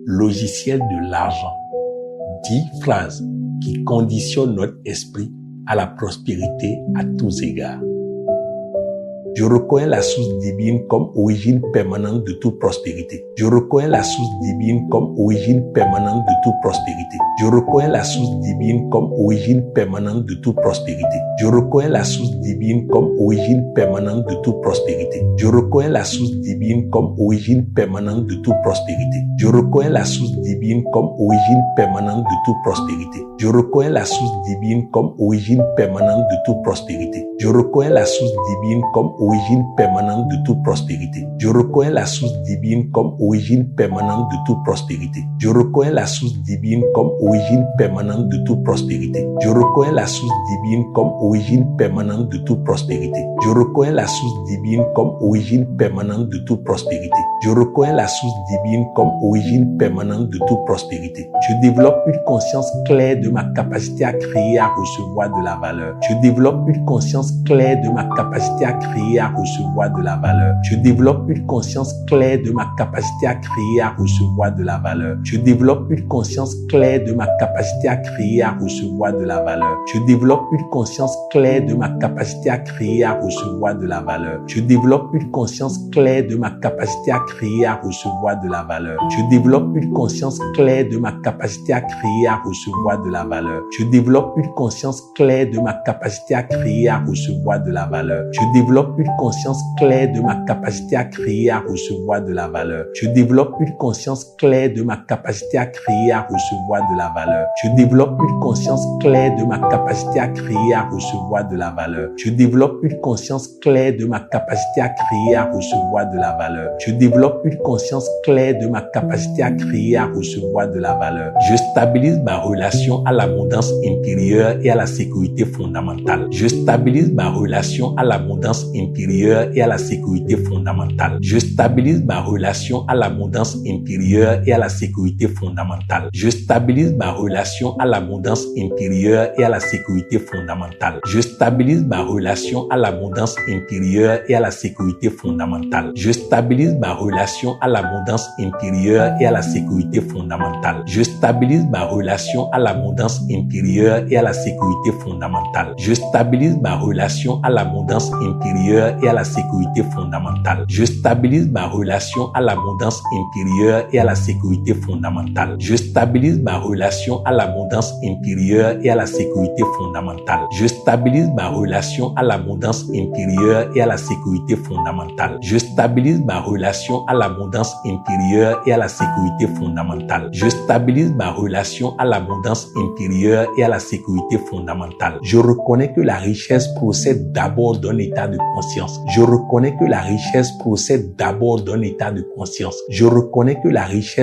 Logiciel de l'argent. 10 phrases qui conditionnent notre esprit à la prospérité à tous égards. Je reconnais la source divine comme origine permanente de toute prospérité. Je reconnais la source divine comme origine permanente de toute prospérité. Je reconnais la source divine comme origine permanente de toute prospérité. Je reconnais la source divine comme origine permanente de toute prospérité. Je reconnais la source divine comme origine permanente de toute prospérité. Je reconnais la source divine comme origine permanente de toute prospérité. Je reconnais la source divine comme origine permanente de toute prospérité. Je reconnais la source divine comme origine permanente de toute prospérité. Je reconnais la source divine comme origine permanente de toute prospérité. Je reconnais la source divine comme origine permanente de toute prospérité. Je reconnais la source divine comme origine permanente de toute prospérité. Je reconnais la source divine comme origine permanente de toute prospérité. Je reconnais la source divine comme origine permanente de toute prospérité. Je développe une conscience claire de ma capacité à créer et à recevoir de la valeur. Je développe une conscience claire de ma capacité à créer et à recevoir de la valeur. Je développe une conscience claire de ma capacité à créer et à recevoir de la valeur. Je développe une conscience claire de ma capacité à créer et à recevoir de la valeur. Je développe une conscience claire de ma capacité à créer et à recevoir de la valeur. Je développe une conscience claire de ma capacité à créer et à recevoir de la valeur. Je développe une conscience claire de ma capacité à créer et à recevoir de la valeur. Je développe une conscience claire de ma capacité à créer et à recevoir de la valeur. Je développe une conscience claire de ma capacité à créer et à recevoir de la valeur. Je développe une conscience claire de ma capacité à créer et à recevoir de la valeur. Je développe une conscience claire de ma capacité à créer et à recevoir de la valeur. Je développe une conscience claire de ma capacité à créer et à recevoir de la valeur. Je développe une conscience claire de ma capacité à créer et à recevoir de la valeur. Je stabilise ma relation à l'abondance intérieure et à la sécurité fondamentale. Je stabilise ma relation à l'abondance intérieure et à la sécurité fondamentale. Je stabilise ma relation à l'abondance intérieure et à la sécurité fondamentale. Je stabilise ma relation à l'abondance intérieure et à la sécurité fondamentale. Je stabilise ma relation à l'abondance intérieure et à la sécurité fondamentale. Je stabilise ma relation à l'abondance intérieure et à la sécurité fondamentale. Je stabilise ma relation à l'abondance intérieure et à la sécurité fondamentale. Je stabilise ma relation à l'abondance intérieure et à la sécurité fondamentale. Je stabilise ma relation à l'abondance intérieure et à la sécurité fondamentale. Je stabilise ma relation à l'abondance intérieure et à la sécurité fondamentale. Je stabilise ma relation à l'abondance intérieure et à la sécurité fondamentale. Je stabilise ma relation à l'abondance intérieure et à la sécurité fondamentale. Je stabilise ma relation à l'abondance intérieure et à la sécurité fondamentale. Je reconnais que la richesse procède d'abord d'un état de conscience. Je reconnais que la richesse procède d'abord d'un état de conscience. Je reconnais que la richesse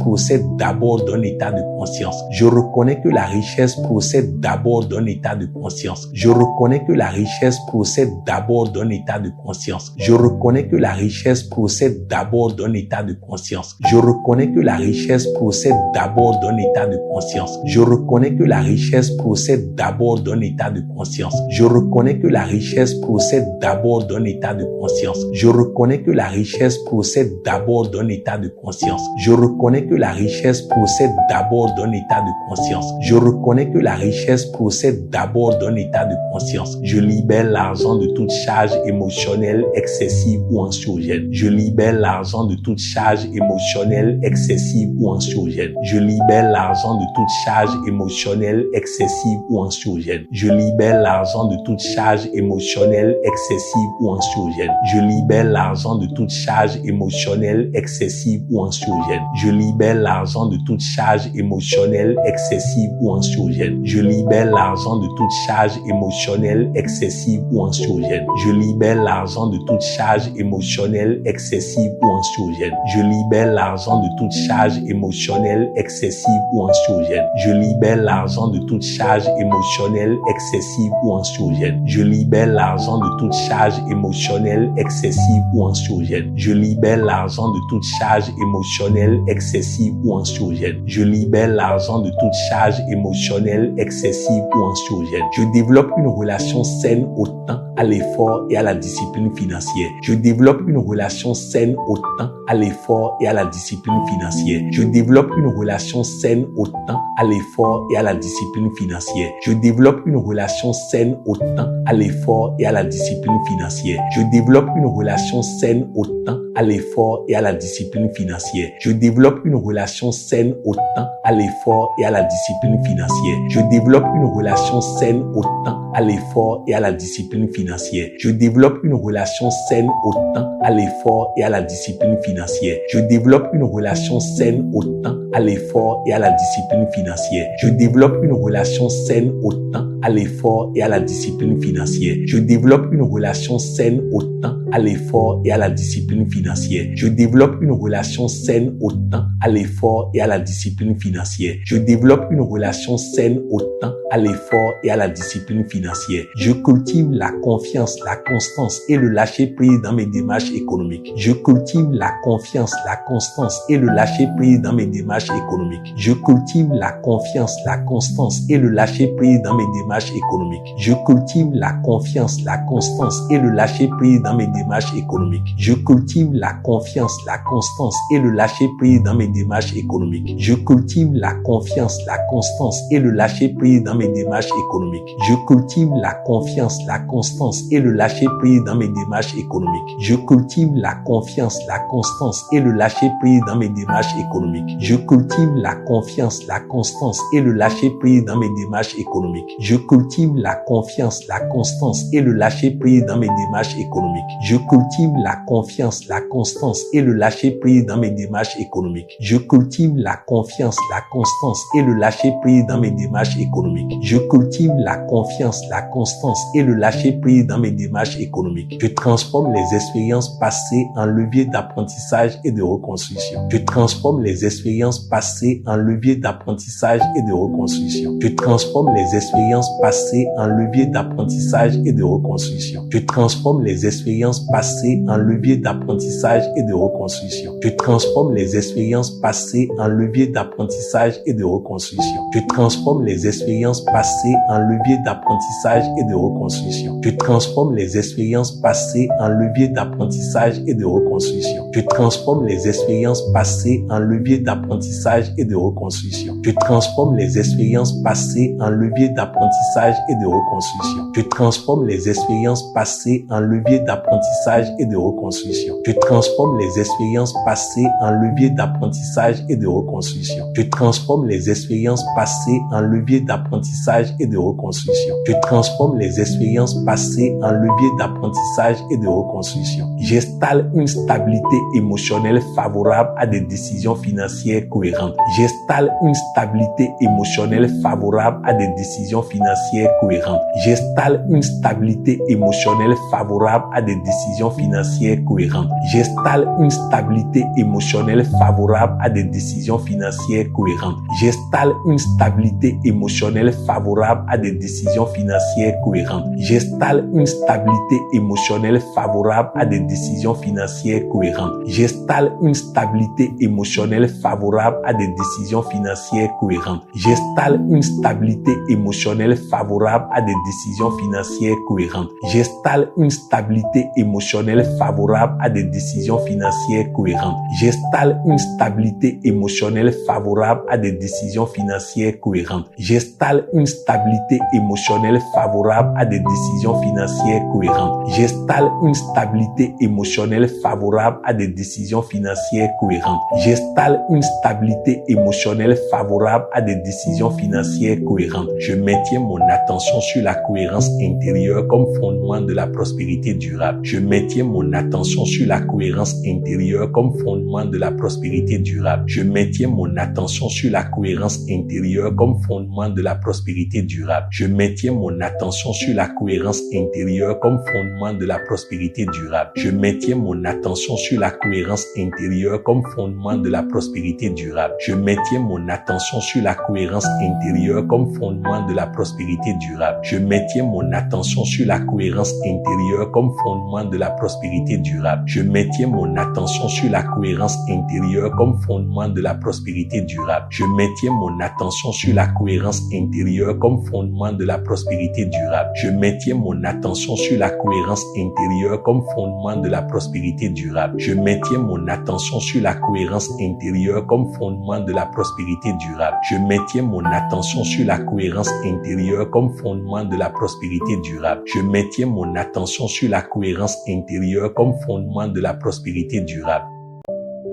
procède d'abord d'un état de conscience. Je reconnais que la richesse procède d'abord d'un état de conscience. Je reconnais que la richesse procède d'abord d'un état de conscience. Je reconnais que la richesse procède d'abord d'un état de conscience. Je reconnais que la richesse procède d'abord d'un état de conscience. Je reconnais que la richesse procède d'abord d'un état de conscience. Je reconnais que la richesse procède d'abord d'un état de conscience. Je reconnais que la richesse procède d'abord d'un état de conscience. Je reconnais que la richesse procède d'abord d'un état de conscience. Je reconnais que la richesse procède d'abord d'un état de conscience. Je reconnais que la richesse procède d'abord d'un état de conscience. Je libère l'argent de toute charge émotionnelle excessive ou anxiogène. Je libère l'argent de toute charge émotionnelle excessive ou anxiogène. Je libère l'argent de toute charge émotionnelle excessive ou anxiogène. Je libère l'argent de toute charge émotionnelle excessive ou anxiogène. Je libère l'argent de toute charge émotionnelle excessive ou anxiogène. Je libère l'argent de toute charge émotionnelle excessive ou anxiogène. Je libère l'argent de toute charge émotionnelle excessive ou anxiogène. Je libère l'argent de toute charge émotionnelle excessive ou anxiogène. Je libère l'argent de toute charge émotionnelle excessive ou anxiogène. Je libère l'argent de toute charge émotionnelle émotionnelle excessive ou anxiogène. Je libère l'argent de toute charge émotionnelle excessive ou anxiogène. Je libère l'argent de toute charge émotionnelle excessive ou anxiogène. Je libère l'argent de toute charge émotionnelle excessive ou anxiogène. Je développe une relation saine au temps, à l'effort et à la discipline financière. Je développe une relation saine au temps, à l'effort et à la discipline financière. Je développe une relation saine au temps, à l'effort et à la discipline financière. Je développe une relation saine au temps, à l'effort et à la discipline financière. Je développe une relation saine au temps, à l'effort et à la discipline financière. Je développe une relation saine au temps, à l'effort et à la discipline financière. Je développe une relation saine au temps, à l'effort et à la discipline financière. Je développe une relation saine au temps, à l'effort et à la discipline financière. Je développe une relation saine au temps, à l'effort et à la discipline financière. Je développe une relation saine au temps, à l'effort et à la discipline financière. Je développe une relation saine au temps, à l'effort et à la discipline financière. Je développe une relation saine au temps, à l'effort et à la discipline financière. Je développe une relation saine au temps, à l'effort et à la discipline financière. Je cultive la confiance, la constance et le lâcher-prise dans mes démarches économiques. Je cultive la confiance, la constance et le lâcher-prise dans mes démarches économiques. Je cultive la confiance, la constance et le lâcher-prise dans mes démarches économiques. Je cultive la confiance, la constance et le lâcher-prise dans mes démarches économiques. Je cultive la confiance, la constance et le lâcher-prise dans mes démarches économiques. Je cultive la confiance, la constance et le lâcher-prise dans mes démarches économiques. Je cultive la confiance, la constance et le lâcher-prise dans mes démarches économiques. Je cultive la confiance, la constance et le lâcher-prise dans mes démarches économiques. Je cultive la confiance, la constance et le lâcher-prise dans mes démarches économiques. Je cultive la confiance, la constance et le lâcher-prise dans mes démarches économiques. Je cultive la confiance, la constance et le lâcher-prise dans mes démarches économiques. Je cultive la confiance, la constance et le lâcher-prise dans mes démarches économiques. Je cultive la confiance, la constance et le lâcher-prise dans mes démarches économiques. Je transforme les expériences passées en levier d'apprentissage et de reconstruction. Je transforme les expériences passées en levier d'apprentissage et de reconstruction. Je transforme les expériences passées en levier d'apprentissage et de reconstruction. Je transforme les expériences passées en levier d'apprentissage et de reconstruction. Je transforme les expériences passées en levier d'apprentissage et de reconstruction. Je transforme les expériences passées en levier d'apprentissage et de reconstruction. Je transforme les expériences passées en levier d'apprentissage et de reconstruction. Je transforme les expériences passées en levier d'apprentissage et de reconstruction. Je transforme les expériences passées en levier d'apprentissage et de reconstruction. Je transforme les expériences passées en levier d'apprentissage et de reconstruction. Je transforme les expériences passées en levier d'apprentissage et de reconstruction. Je transforme les expériences passées en levier d'apprentissage et de reconstruction. Je transforme les expériences passées en levier d'apprentissage et de reconstruction. J'installe une stabilité émotionnelle favorable à des décisions financières cohérentes. J'installe une stabilité émotionnelle favorable à des décisions financières cohérentes. J'installe une stabilité émotionnelle favorable à des décisions financières cohérentes. J'installe une stabilité émotionnelle favorable à des décisions financières cohérentes. J'installe une stabilité émotionnelle favorable à des décisions financières cohérentes. J'installe une stabilité émotionnelle favorable à des décisions financières cohérentes. J'installe une stabilité émotionnelle favorable à des décisions financières cohérentes. J'installe une stabilité émotionnelle favorable à des décisions financières cohérentes. J'installe une stabilité émotionnelle favorable à des décisions financières cohérentes. J'installe une stabilité émotionnelle favorable à des décisions financières cohérentes. J'installe une stabilité émotionnelle favorable à des décisions financières cohérentes. J'installe une stabilité émotionnelle favorable à des décisions financières cohérentes. J'installe une stabilité émotionnelle favorable à des décisions financières cohérentes. Je maintiens mon attention sur la cohérence intérieure comme fondement de la prospérité durable. Je maintiens mon attention sur la cohérence intérieure comme fondement de la prospérité durable. Je maintiens mon attention sur la cohérence intérieure comme fondement de la prospérité durable. Je maintiens mon attention sur la cohérence intérieure comme fondement de la prospérité durable. Je maintiens mon attention sur la cohérence intérieure comme fondement de la prospérité durable. Je maintiens mon attention sur la cohérence intérieure comme fondement de la prospérité prospérité durable. Je maintiens mon attention sur la cohérence intérieure comme fondement de la prospérité durable. Je maintiens mon attention sur la cohérence intérieure comme fondement de la prospérité durable. Je maintiens mon attention sur la cohérence intérieure comme fondement de la prospérité durable. Je maintiens mon attention sur la cohérence intérieure comme fondement de la prospérité durable. Je maintiens mon attention sur la cohérence intérieure comme fondement de la prospérité durable. Je maintiens mon attention sur la cohérence intérieure comme fondement de la prospérité durable. Je maintiens mon attention sur la cohérence intérieure comme fondement de la prospérité durable.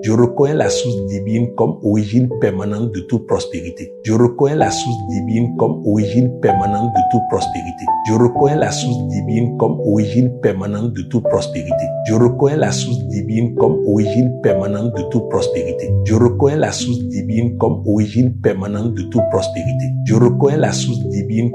Je reconnais la source divine comme origine permanente de toute prospérité. Je reconnais la source divine comme origine permanente de toute prospérité. Je reconnais la source divine comme origine permanente de toute prospérité. Je reconnais la source divine comme origine permanente de toute prospérité. Je reconnais la source divine comme origine permanente de toute prospérité. Je reconnais la source divine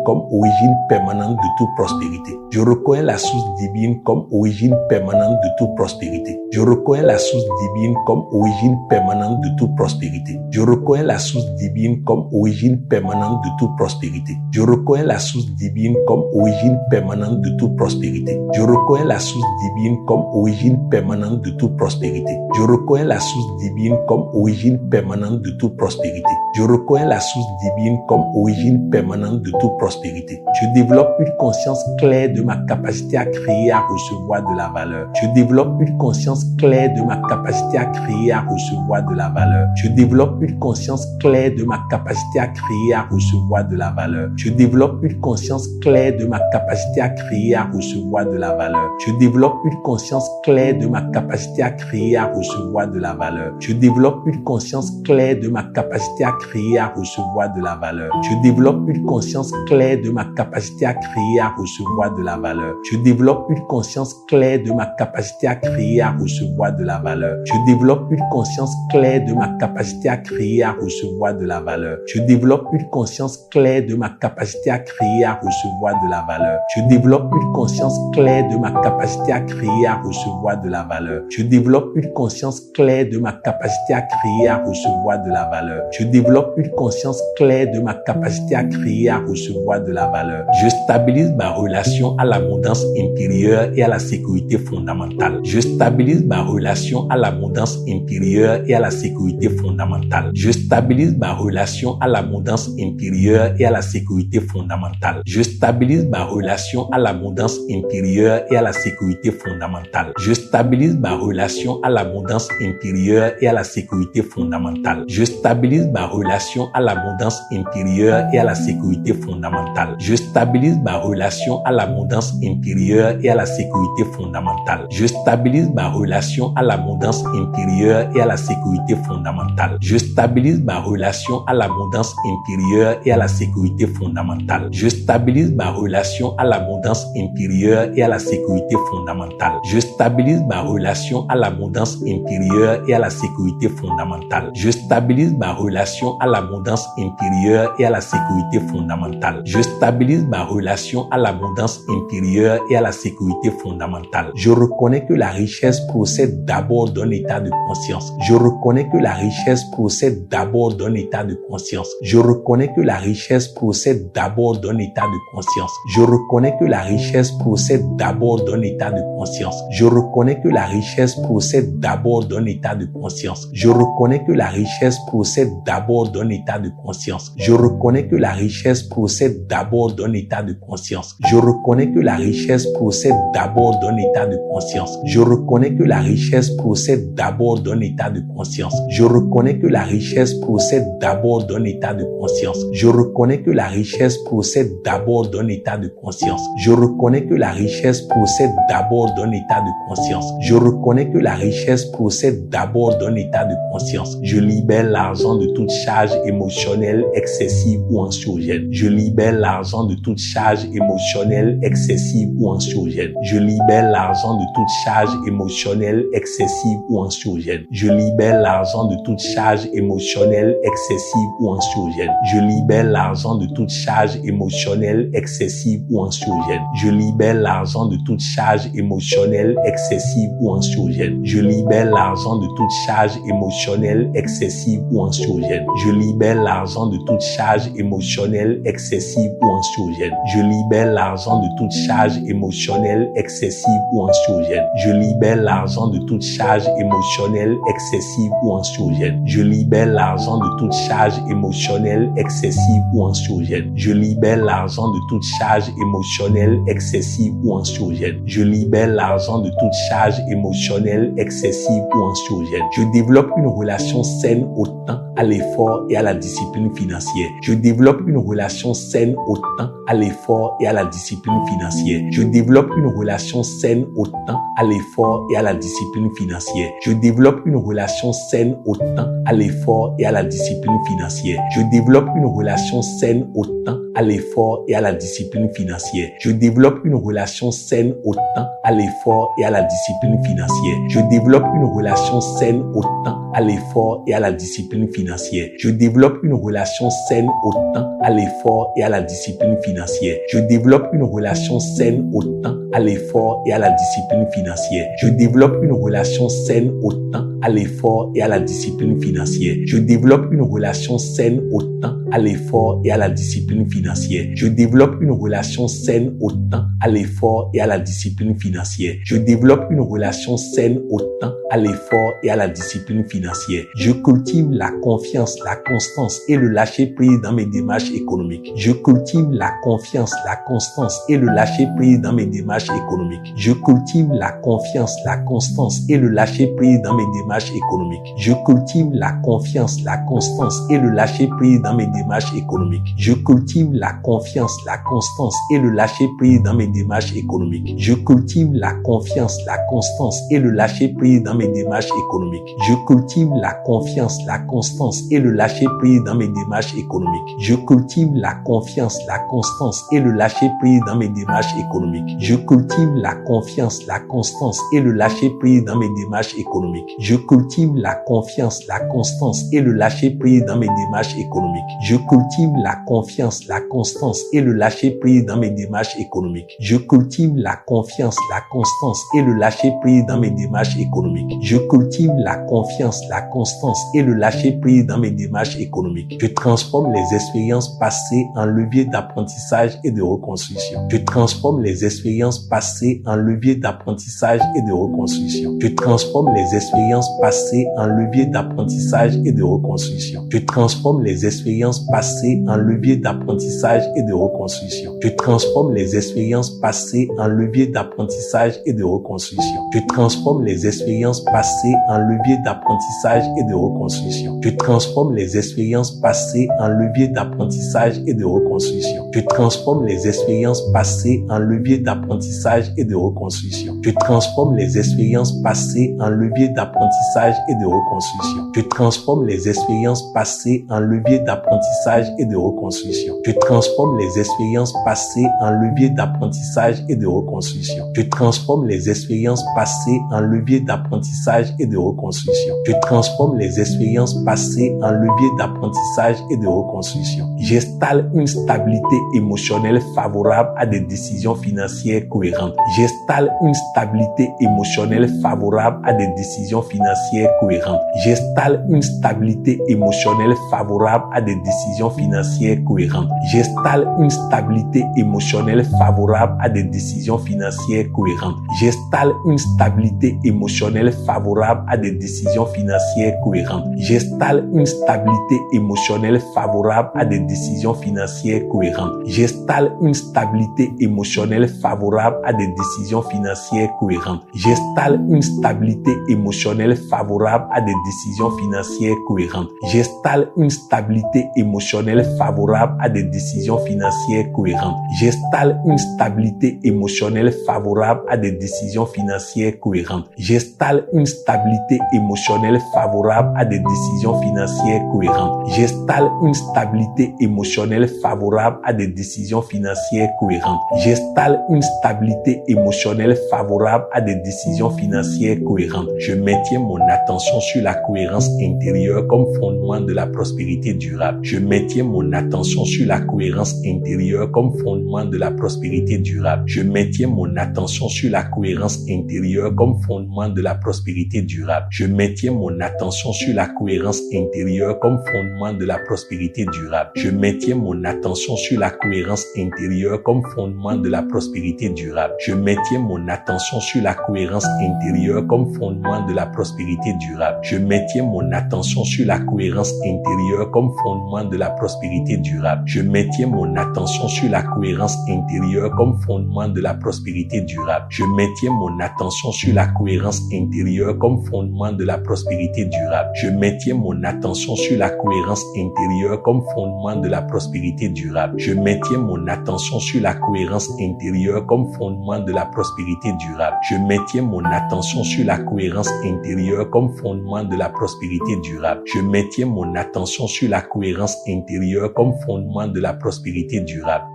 comme origine permanente de toute prospérité. Je reconnais la source divine comme origine permanente de toute prospérité. Je reconnais la source divine comme origine permanente de toute prospérité. Je reconnais la source divine comme origine permanente de toute prospérité. Je reconnais la source divine comme origine permanente de toute prospérité. Je reconnais la source divine comme origine permanente de toute prospérité. Je reconnais la source divine comme origine permanente de toute prospérité. Je reconnais la source divine comme origine permanente de toute prospérité. Je développe une conscience claire de ma capacité à créer et à recevoir de la valeur. Je développe une conscience claire de ma capacité à créer et à recevoir de la valeur. Je développe une conscience claire de ma capacité à créer et à recevoir de la valeur. Je développe une conscience claire de ma capacité à créer et à recevoir de la valeur. Je développe une conscience claire de ma capacité à créer et à recevoir de la valeur. Je développe une conscience claire de ma capacité à créer et à recevoir de la valeur. Je développe une conscience claire de ma capacité à créer et à recevoir de la valeur. Je développe une conscience claire de ma capacité à créer et à recevoir de la valeur. Je développe une conscience claire de ma capacité à créer et à recevoir de la valeur. Je développe une conscience claire de ma capacité à créer et à recevoir de la valeur. Je développe une conscience claire de ma capacité à créer et à recevoir de la valeur. Je développe une conscience claire de ma capacité à créer et à recevoir de la valeur. Je développe une conscience claire de ma capacité à créer et à recevoir de la valeur. Je stabilise ma relation à l'abondance intérieure et à la sécurité fondamentale. Je stabilise ma relation à l'abondance intérieure et à la sécurité fondamentale. Je stabilise ma relation à l'abondance intérieure et à la sécurité fondamentale. Je stabilise ma relation à l'abondance intérieure et à la sécurité fondamentale. Je stabilise ma relation à l'abondance intérieure et à la sécurité fondamentale. Je stabilise ma relation à l'abondance intérieure et à la sécurité fondamentale. Je stabilise ma relation à l'abondance intérieure et à la sécurité fondamentale. Je stabilise ma relation à l'abondance intérieure et à la sécurité fondamentale. Je stabilise ma relation à l'abondance intérieure et à la sécurité fondamentale. Je stabilise ma relation à l'abondance intérieure et à la sécurité fondamentale. Je stabilise ma relation à l'abondance intérieure et à la sécurité fondamentale. Je stabilise ma relation à l'abondance intérieure et à la sécurité fondamentale. Je stabilise ma relation à l'abondance intérieure et à la sécurité fondamentale. Je reconnais que la richesse procède d'abord d'un état de conscience. Je reconnais que la richesse procède d'abord d'un état de conscience. Je reconnais que la richesse procède d'abord d'un état de conscience. Je reconnais que la richesse procède d'abord d'un état de conscience. Je reconnais que la richesse procède d'abord d'un état de conscience. Je reconnais que la richesse procède d'abord d'un état de conscience. Je reconnais que la richesse procède d'abord d'un état de conscience. Je reconnais que la richesse procède d'abord d'un état de conscience. Je reconnais que la richesse procède d'abord d'un état de conscience. Je reconnais que la richesse procède d'abord d'un état de conscience. Je reconnais que la richesse procède d'abord d'un état de conscience. Je reconnais que la richesse procède d'abord d'un état de conscience. Je reconnais que la richesse procède d'abord d'un état de conscience. Je libère l'argent de toute charge émotionnelle excessive ou anxiogène. Je libère l'argent de toute charge émotionnelle excessive ou anxiogène. Je libère l'argent de toute charge émotionnelle excessive ou anxiogène. anxiogène. Je libère l'argent de toute charge émotionnelle excessive ou anxiogène. Je libère l'argent de toute charge émotionnelle excessive ou anxiogène. Je libère l'argent de toute charge émotionnelle excessive ou anxiogène. Je libère l'argent de toute charge émotionnelle excessive ou anxiogène. Je libère l'argent de toute charge émotionnelle excessive ou anxiogène. Je libère l'argent de toute charge émotionnelle excessive ou anxiogène. Je libère l'argent de toute charge émotionnelle excessive ou anxiogène. Je libère l'argent de toute charge émotionnelle excessive ou anxiogène. Je libère l'argent de toute charge émotionnelle excessive ou anxiogène. Je libère l'argent de toute charge émotionnelle excessive ou anxiogène. Je développe une relation saine au temps, à l'effort et à la discipline financière. Je développe une relation saine au temps, à l'effort et à la discipline financière. Je développe une relation saine au temps, à l'effort et à la discipline financière. Je développe une relation saine au temps, à l'effort et à la discipline financière. Je développe une relation saine au temps, à l'effort et à la discipline financière. Je développe une relation saine au temps, à l'effort et à la discipline financière. Je développe une relation saine au temps, à l'effort et à la discipline financière. Je développe une relation saine au temps, à l'effort et à la discipline financière. Je développe une relation saine au temps, à l'effort et à la discipline financière. Je développe une relation saine au temps, à l'effort et à la discipline financière. Je développe une relation saine au temps, à l'effort et à la discipline financière. Je développe une relation saine au temps, à l'effort et à la discipline financière. Je développe une relation saine au temps, à l'effort et à la discipline financière. Je cultive la confiance, la constance et le lâcher-prise dans mes démarches économiques. Je cultive la confiance, la constance et le lâcher-prise dans mes démarches économiques. Je cultive la confiance, la constance et le lâcher-prise dans mes démarches économiques. Je cultive la confiance, la constance et le lâcher-prise dans mes démarches économiques. Je cultive la confiance, la constance et le lâcher-prise dans mes démarches économiques. Je cultive la confiance, la constance et le lâcher-prise dans mes démarches économiques. Je cultive la confiance, la constance et le lâcher-prise dans mes démarches économiques. Je cultive la confiance, la constance et le lâcher-prise dans mes démarches économiques. Je cultive la confiance, la constance et le lâcher-prise dans mes démarches économiques. Je cultive la confiance, la constance et le lâcher-prise dans mes démarches économiques. Je cultive la confiance, la constance et le lâcher-prise dans mes démarches économiques. Je cultive la confiance, la constance et le lâcher-prise dans mes démarches économiques. Je cultive la confiance, la constance et le lâcher-prise dans mes démarches économiques. Je transforme les expériences passées en levier d'apprentissage et de reconstruction. Je transforme les expériences passées en levier d'apprentissage et de reconstruction. Je transforme les expériences passées en levier d'apprentissage et de reconstruction. Je transforme les expériences passées en levier d'apprentissage et de reconstruction. Je transforme les expériences passées en levier d'apprentissage et de reconstruction. Je transforme les expériences passées en levier d'apprentissage et de reconstruction. Je transforme les expériences passées en levier d'apprentissage et de reconstruction. Je transforme les expériences passées en levier d'apprentissage et de reconstruction. Je transforme les expériences passées en levier d'apprentissage et de reconstruction. Je transforme les expériences passées en levier d'apprentissage et de reconstruction. Je transforme les expériences passées en levier d'apprentissage et de reconstruction. Je transforme les expériences passées en levier d'apprentissage et de reconstruction. Je transforme les expériences passées en levier d'apprentissage et de reconstruction. J'installe une stabilité émotionnelle favorable à des décisions financières cohérentes. J'installe une stabilité émotionnelle favorable à des décisions financières cohérentes. J'installe une stabilité émotionnelle favorable à des décisions financières cohérentes. J'installe une stabilité émotionnelle favorable à des décisions financières cohérentes. J'installe une stabilité émotionnelle favorable à des décisions financières cohérentes. J'installe une stabilité émotionnelle favorable à des décisions financières cohérentes. J'installe une stabilité émotionnelle favorable à des décisions financières cohérentes. J'installe une stabilité émotionnelle favorable à des décisions financières cohérentes. J'installe une stabilité émotionnelle favorable à des décisions financières cohérentes. J'installe une stabilité émotionnelle favorable à des décisions financières cohérentes. J'installe une stabilité émotionnelle favorable à des décisions financières cohérentes. J'installe une stabilité émotionnelle favorable à des décisions financières cohérentes. J'installe une stabilité émotionnelle favorable à des décisions financières cohérentes. Je maintiens mon attention sur la cohérence intérieure comme fondement de la prospérité durable. Je maintiens mon attention sur la cohérence intérieure comme fondement de la prospérité durable. Je maintiens mon attention sur la cohérence intérieure comme fondement de la prospérité durable. Je maintiens mon attention sur la cohérence intérieure comme fondement de la prospérité durable. Je maintiens mon attention sur la cohérence intérieure comme fondement de la prospérité durable. Je maintiens mon attention sur la cohérence intérieure comme fondement de la prospérité durable. Je maintiens mon attention sur la cohérence intérieure comme fondement de la prospérité durable. Je maintiens mon attention sur la cohérence intérieure comme fondement de la prospérité durable. Je maintiens mon attention sur la cohérence intérieure comme fondement de la prospérité durable. Je maintiens mon attention sur la cohérence intérieure comme fondement de la prospérité durable. Je maintiens mon attention sur la cohérence intérieure comme fondement de la prospérité durable. Je maintiens mon attention sur la cohérence intérieure comme fondement de la prospérité durable. Je maintiens mon attention sur la cohérence intérieure comme fondement de la prospérité durable.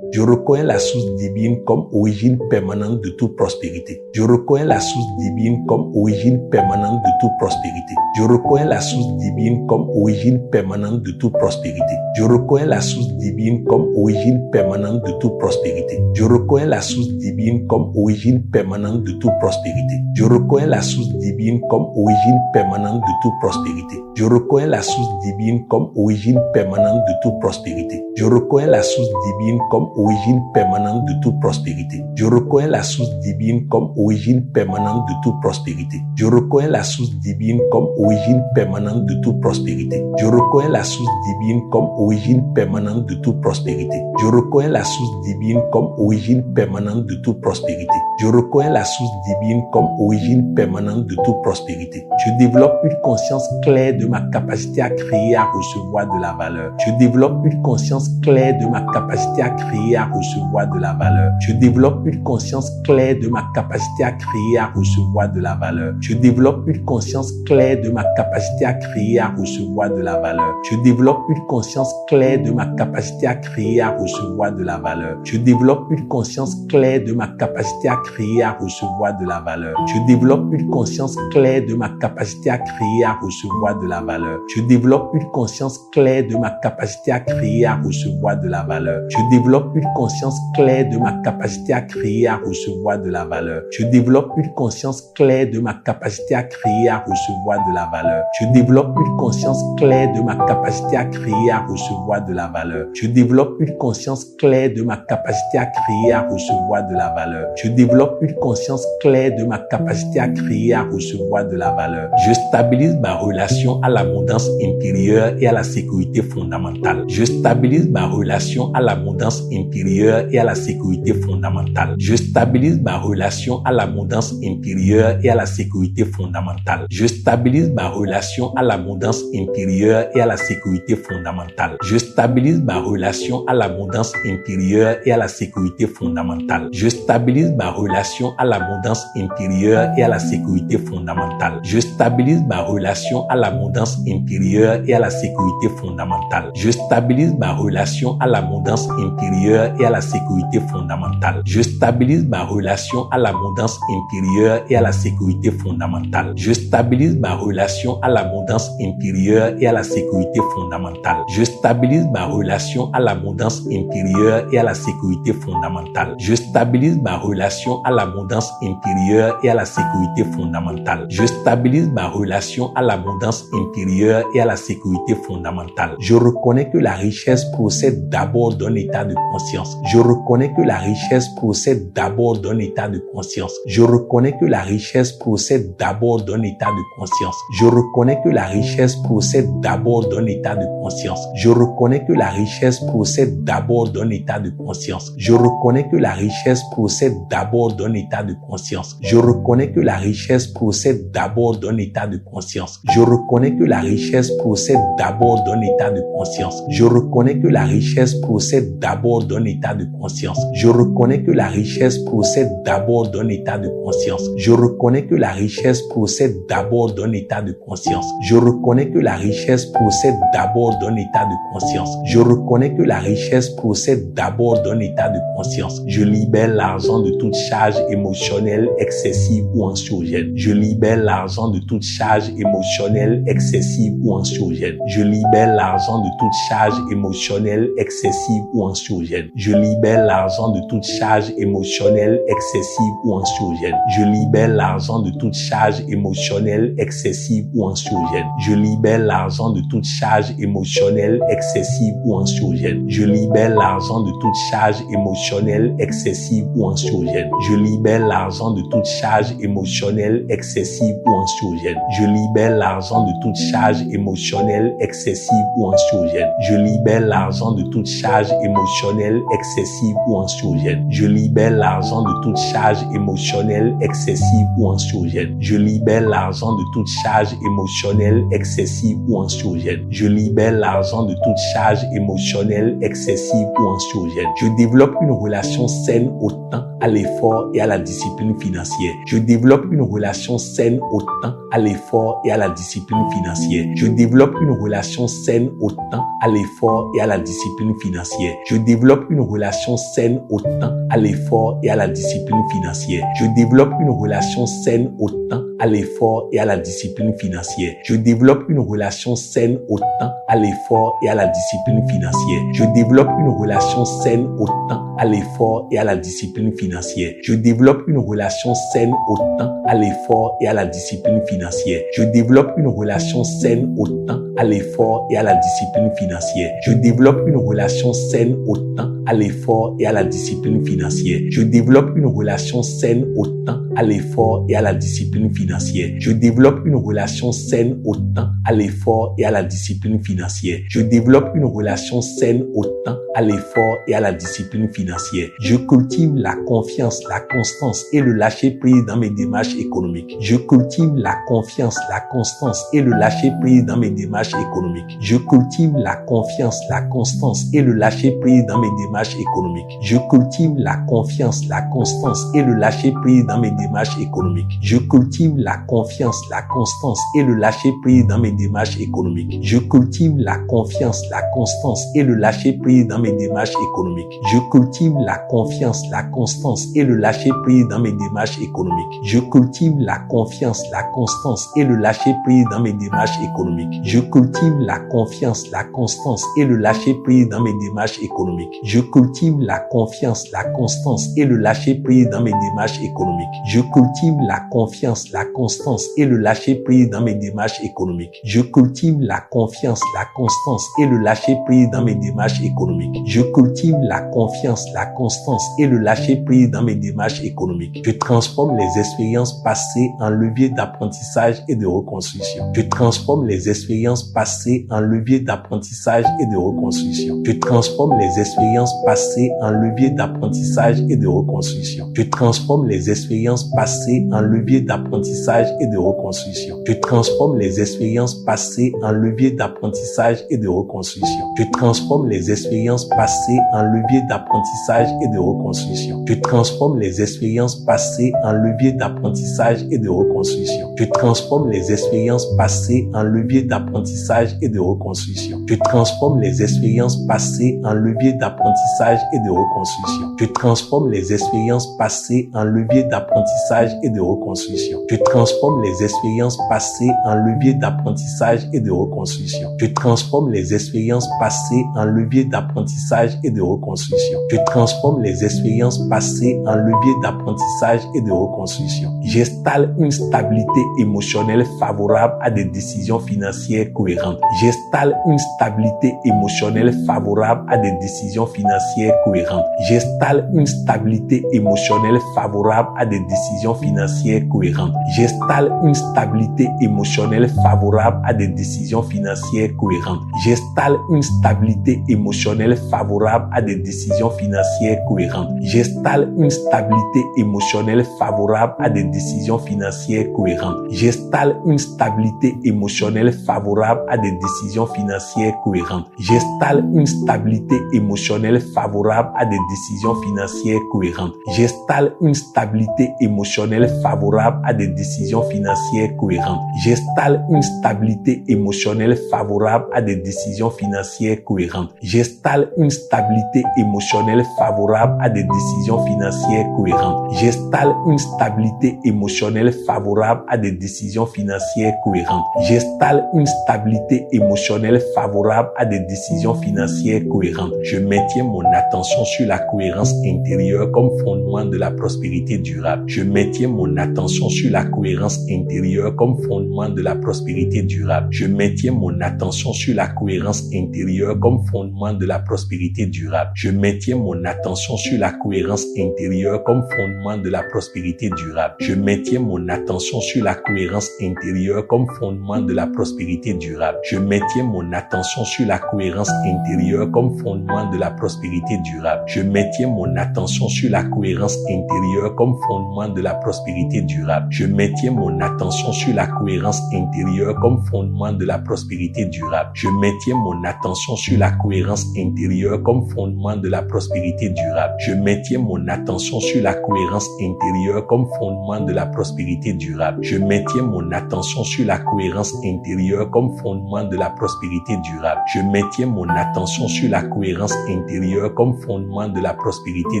Je reconnais la source divine comme origine permanente de toute prospérité. Je reconnais la source divine comme origine permanente de toute prospérité. Je reconnais la source divine comme origine permanente de toute prospérité. Je reconnais la source divine comme origine permanente de toute prospérité. Je reconnais la source divine comme origine permanente de toute prospérité. Je reconnais la source divine comme origine permanente de toute prospérité. Je reconnais la source divine comme origine permanente de toute prospérité. Je reconnais la source divine comme origine permanente de toute prospérité. Je reconnais la source divine comme origine permanente de toute prospérité. Je reconnais la source divine comme origine permanente de toute prospérité. Je reconnais la source divine comme origine permanente de toute prospérité. Je reconnais la source divine comme origine permanente de toute prospérité. Je reconnais la source divine comme origine permanente de toute prospérité. Je développe une conscience claire de ma capacité à créer et à recevoir de la valeur. Je développe une conscience claire de ma capacité à créer et à recevoir de la valeur. Je développe une conscience claire de ma capacité à créer et à recevoir de la valeur. Je développe une conscience claire de ma capacité à créer et à recevoir de la valeur. Je développe une conscience claire de ma capacité à créer et à recevoir de la valeur. Je développe une conscience claire de ma capacité à créer et à recevoir de la valeur. Je développe une conscience claire de ma capacité à créer et à recevoir de la valeur. Je développe une conscience claire de ma capacité à créer et à recevoir de la valeur. Je développe une conscience claire de ma capacité à créer et à recevoir de la valeur. Je développe une conscience claire de ma capacité à créer et à recevoir de la valeur. Je développe une conscience claire de ma capacité à créer et à recevoir de la valeur. Je développe une conscience claire de ma capacité à créer et à recevoir de la valeur. Je développe une conscience claire de ma capacité à créer et à recevoir de la valeur. Je stabilise ma relation à l'abondance intérieure et à la sécurité fondamentale. Je stabilise ma relation à l'abondance intérieure et à la sécurité fondamentale. Je stabilise ma relation à l'abondance intérieure et à la sécurité fondamentale. Je stabilise ma relation à l'abondance intérieure et à la sécurité fondamentale. Je stabilise ma relation à l'abondance intérieure et à la sécurité fondamentale. Je stabilise ma relation à l'abondance intérieure et à la sécurité fondamentale. Je stabilise ma relation à l'abondance intérieure et à la sécurité fondamentale. Je stabilise ma relation à l'abondance intérieure et à la sécurité fondamentale. Je stabilise ma relation à l'abondance intérieure et à la sécurité fondamentale. Je stabilise ma relation à l'abondance intérieure et à la sécurité fondamentale. Je stabilise ma relation à l'abondance intérieure et à la sécurité fondamentale. Je stabilise ma relation à l'abondance intérieure et à la sécurité fondamentale. Je stabilise ma relation à l'abondance intérieure et à la sécurité fondamentale. Je reconnais que la richesse procède d'abord d'un état de conscience. Je reconnais que la richesse procède d'abord d'un état de conscience. Je reconnais que la richesse procède d'abord d'un état de conscience. Je reconnais que la richesse procède d'abord d'un état de conscience. Je reconnais que la richesse procède d'abord d'un état de conscience. Je reconnais que la richesse procède d'abord d'un état de conscience. Je reconnais que la richesse procède d'abord d'un état de conscience. Je reconnais que la richesse procède d'abord d'un état de conscience. Je reconnais que la richesse procède d'abord d'un état de conscience. Je reconnais que la richesse procède d'abord d'un état de conscience. Je reconnais que la richesse procède d'abord d'un état de conscience. Je reconnais que la richesse procède d'abord d'un état de conscience. Je reconnais que la richesse procède d'abord d'un état de conscience. Je libère l'argent de toute charge émotionnelle excessive ou anxiogène. Je libère l'argent de toute charge émotionnelle excessive ou anxiogène. Je libère l'argent de toute charge émotionnelle excessive ou anxiogène. Je libère l'argent de toute charge émotionnelle excessive ou anxiogène. Je libère l'argent de toute charge émotionnelle excessive ou anxiogène. Je libère l'argent de toute charge émotionnelle excessive ou anxiogène. Je libère l'argent de toute charge émotionnelle excessive ou anxiogène. Je libère l'argent de toute charge émotionnelle excessive ou anxiogène. Je libère l'argent de toute charge émotionnelle excessive ou anxiogène. Je libère l'argent de toute charge émotionnelle excessive ou anxiogène. Je libère l'argent de toute charge émotionnelle excessive ou anxiogène. Je libère l'argent de toute charge émotionnelle excessive ou anxiogène. Je libère l'argent de toute charge émotionnelle excessive ou anxiogène. Je développe une relation saine au temps, à l'effort et à la discipline financière. Je développe une relation saine au temps, à l'effort et à la discipline financière. Je développe une relation saine au temps, à l'effort et à la discipline financière. Je développe une relation saine au temps, à l'effort et à la discipline financière. Je développe une relation saine au temps, à l'effort et à la discipline financière. Je développe une relation saine au temps, à l'effort et à la discipline financière. Je développe une relation saine au temps, à l'effort et à la discipline financière. Je développe une relation saine au temps, à l'effort et à la discipline financière. Je développe une relation saine au temps, à l'effort et à la discipline financière. Je développe une relation saine au temps, à l'effort et à la discipline financière. Je développe une relation saine au temps, à l'effort et à la discipline financière. Je développe une relation saine au temps, à l'effort et à la discipline financière. Je développe une relation saine au temps, à l'effort et à la discipline financière. Je cultive la confiance, la constance et le lâcher-prise dans mes démarches économiques. Je cultive la confiance, la constance et le lâcher-prise dans mes démarches économiques. Je cultive la confiance, la constance et le lâcher-prise dans mes démarches économiques. Je cultive la confiance, la constance et le lâcher-prise dans mes démarches économiques. Je cultive la confiance, la constance et le lâcher-prise dans mes démarches économiques. Je cultive la confiance, la constance et le lâcher-prise dans mes démarches économiques. Je cultive la confiance, la constance et le lâcher-prise dans mes démarches économiques. Je cultive la confiance, la constance et le lâcher-prise dans mes démarches économiques. Je cultive la confiance, la constance et le lâcher-prise dans mes démarches économiques. Je cultive la confiance, la constance et le lâcher-prise dans mes démarches économiques. Je cultive la confiance, la constance et le lâcher-prise dans mes démarches économiques. Je cultive la confiance, la constance et le lâcher-prise dans mes démarches économiques. Je cultive la confiance, la constance et le lâcher-prise dans mes démarches économiques. Je transforme les expériences passées en levier d'apprentissage et de reconstruction. Je transforme les expériences passées en levier d'apprentissage et de reconstruction. Je transforme les expériences passées en levier d'apprentissage et de reconstruction. Je transforme les expériences passées en levier d'apprentissage et de reconstruction. Je transforme les expériences passées en levier d'apprentissage et de reconstruction. Je transforme les expériences passées en levier d'apprentissage et de reconstruction. Je transforme les expériences passées en levier d'apprentissage et de reconstruction. Je transforme les expériences passées en levier d'apprentissage et de reconstruction. Je transforme les expériences passées en levier d'apprentissage et de reconstruction. Je transforme les expériences passées en levier d'apprentissage et de reconstruction. Je transforme les expériences passées en levier d'apprentissage et de reconstruction. Je transforme les expériences passées en levier d'apprentissage et de reconstruction. Je transforme les expériences passées en levier d'apprentissage et de reconstruction. J'installe une stabilité émotionnelle favorable à des décisions financières cohérentes. J'installe une stabilité émotionnelle favorable à des décisions financières cohérentes. J'installe une stabilité émotionnelle favorable à des décisions financières cohérentes. J'installe une stabilité émotionnelle favorable à des décisions financières cohérentes. J'installe une stabilité émotionnelle favorable à des décisions financières cohérentes. J'installe une stabilité émotionnelle favorable à des décisions financières cohérentes. J'installe une stabilité émotionnelle favorable à des décisions financières cohérentes. J'installe une stabilité émotionnelle favorable à des décisions financières cohérentes. J'installe une stabilité émotionnelle favorable à des décisions financières cohérentes. J'installe une stabilité émotionnelle favorable à des décisions financières cohérentes. J'installe une stabilité émotionnelle favorable à des décisions financières cohérentes. J'installe une stabilité émotionnelle favorable à des décisions financières cohérentes. J'installe une stabilité émotionnelle favorable à des décisions financières cohérentes. Je maintiens mon attention sur la cohérence intérieure comme fondement de la prospérité durable. Je maintiens mon attention sur la cohérence intérieure comme fondement de la prospérité durable. Je maintiens mon attention sur la cohérence intérieure comme fondement de la prospérité durable. Je maintiens mon attention sur la cohérence intérieure comme fondement de la prospérité durable. Je maintiens mon attention sur la cohérence intérieure comme fondement de la prospérité durable. Je maintiens mon attention sur la cohérence intérieure comme fondement de la prospérité durable. Je maintiens mon attention sur la cohérence intérieure comme fondement de la prospérité durable. Je maintiens mon attention sur la cohérence intérieure comme fondement de la prospérité durable. Je maintiens mon attention sur la cohérence intérieure comme fondement de la prospérité durable. Je maintiens mon attention sur la cohérence intérieure comme fondement de la prospérité durable. Je maintiens mon attention sur la cohérence intérieure comme fondement de la prospérité durable. Je maintiens mon attention sur la cohérence intérieure comme fondement de la prospérité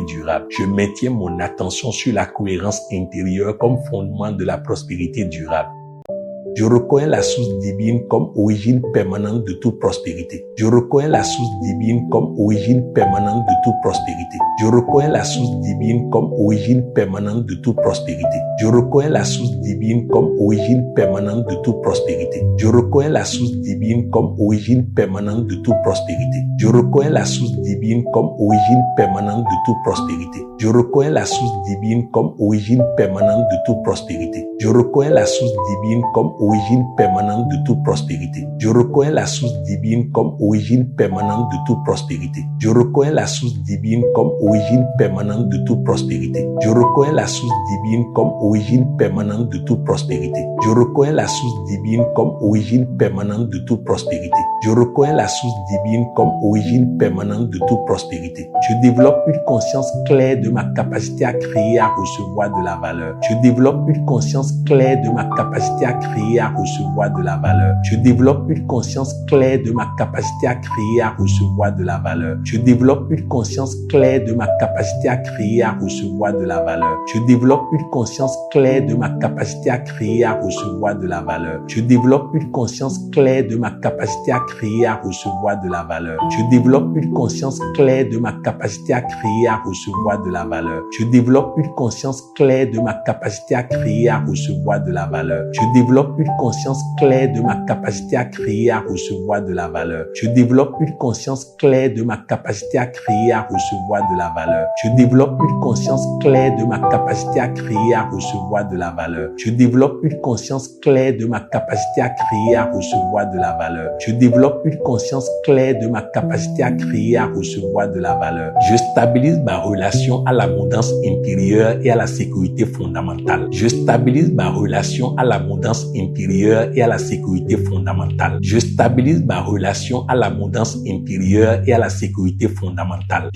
durable. Je maintiens mon attention sur la cohérence intérieure comme fondement de la prospérité durable. Je reconnais la source divine comme origine permanente de toute prospérité. Je reconnais la source divine comme origine permanente de toute prospérité. Je reconnais la source divine comme origine permanente de toute prospérité. Je reconnais la source divine comme origine permanente de toute prospérité. Je reconnais la source divine comme origine permanente de toute prospérité. Je reconnais la source divine comme origine permanente de toute prospérité. Je reconnais la source divine comme origine permanente de toute prospérité. Je reconnais la source divine comme origine permanente de toute prospérité. Je reconnais la source divine comme origine permanente de toute prospérité. Je reconnais la source divine comme origine permanente de toute prospérité. Je reconnais la source divine comme origine permanente de toute prospérité. Je reconnais la source divine comme origine permanente de toute prospérité. Je reconnais la source divine comme origine permanente de toute prospérité. Je développe une conscience claire de ma capacité à créer et à recevoir de la valeur. Je développe une conscience claire de ma capacité à créer et à recevoir de la valeur. Je développe une conscience claire de ma capacité à créer et à recevoir de la valeur. Je développe une conscience claire de ma capacité à créer et à recevoir de la valeur. Je développe une conscience claire de ma capacité à créer et à recevoir de la valeur. Je développe une conscience claire de ma capacité à créer et à recevoir de la valeur. Je développe une conscience claire de ma capacité à créer et à recevoir de la valeur. Je développe une conscience claire de ma capacité à créer et à recevoir de la valeur. Je développe une conscience claire de ma capacité à créer et à recevoir de la valeur. Je développe une conscience claire de ma capacité à créer et à recevoir de la valeur. Je développe une conscience claire de ma capacité à créer et à recevoir de la valeur. Je développe une conscience claire de ma capacité à créer et à recevoir de la valeur. Je développe une conscience claire de ma capacité à créer et à recevoir de la valeur. Je stabilise ma relation à l'abondance intérieure et à la sécurité fondamentale. Je stabilise ma relation à l'abondance intérieure et à la sécurité fondamentale. Je stabilise ma relation à l'abondance intérieure et à la sécurité fondamentale.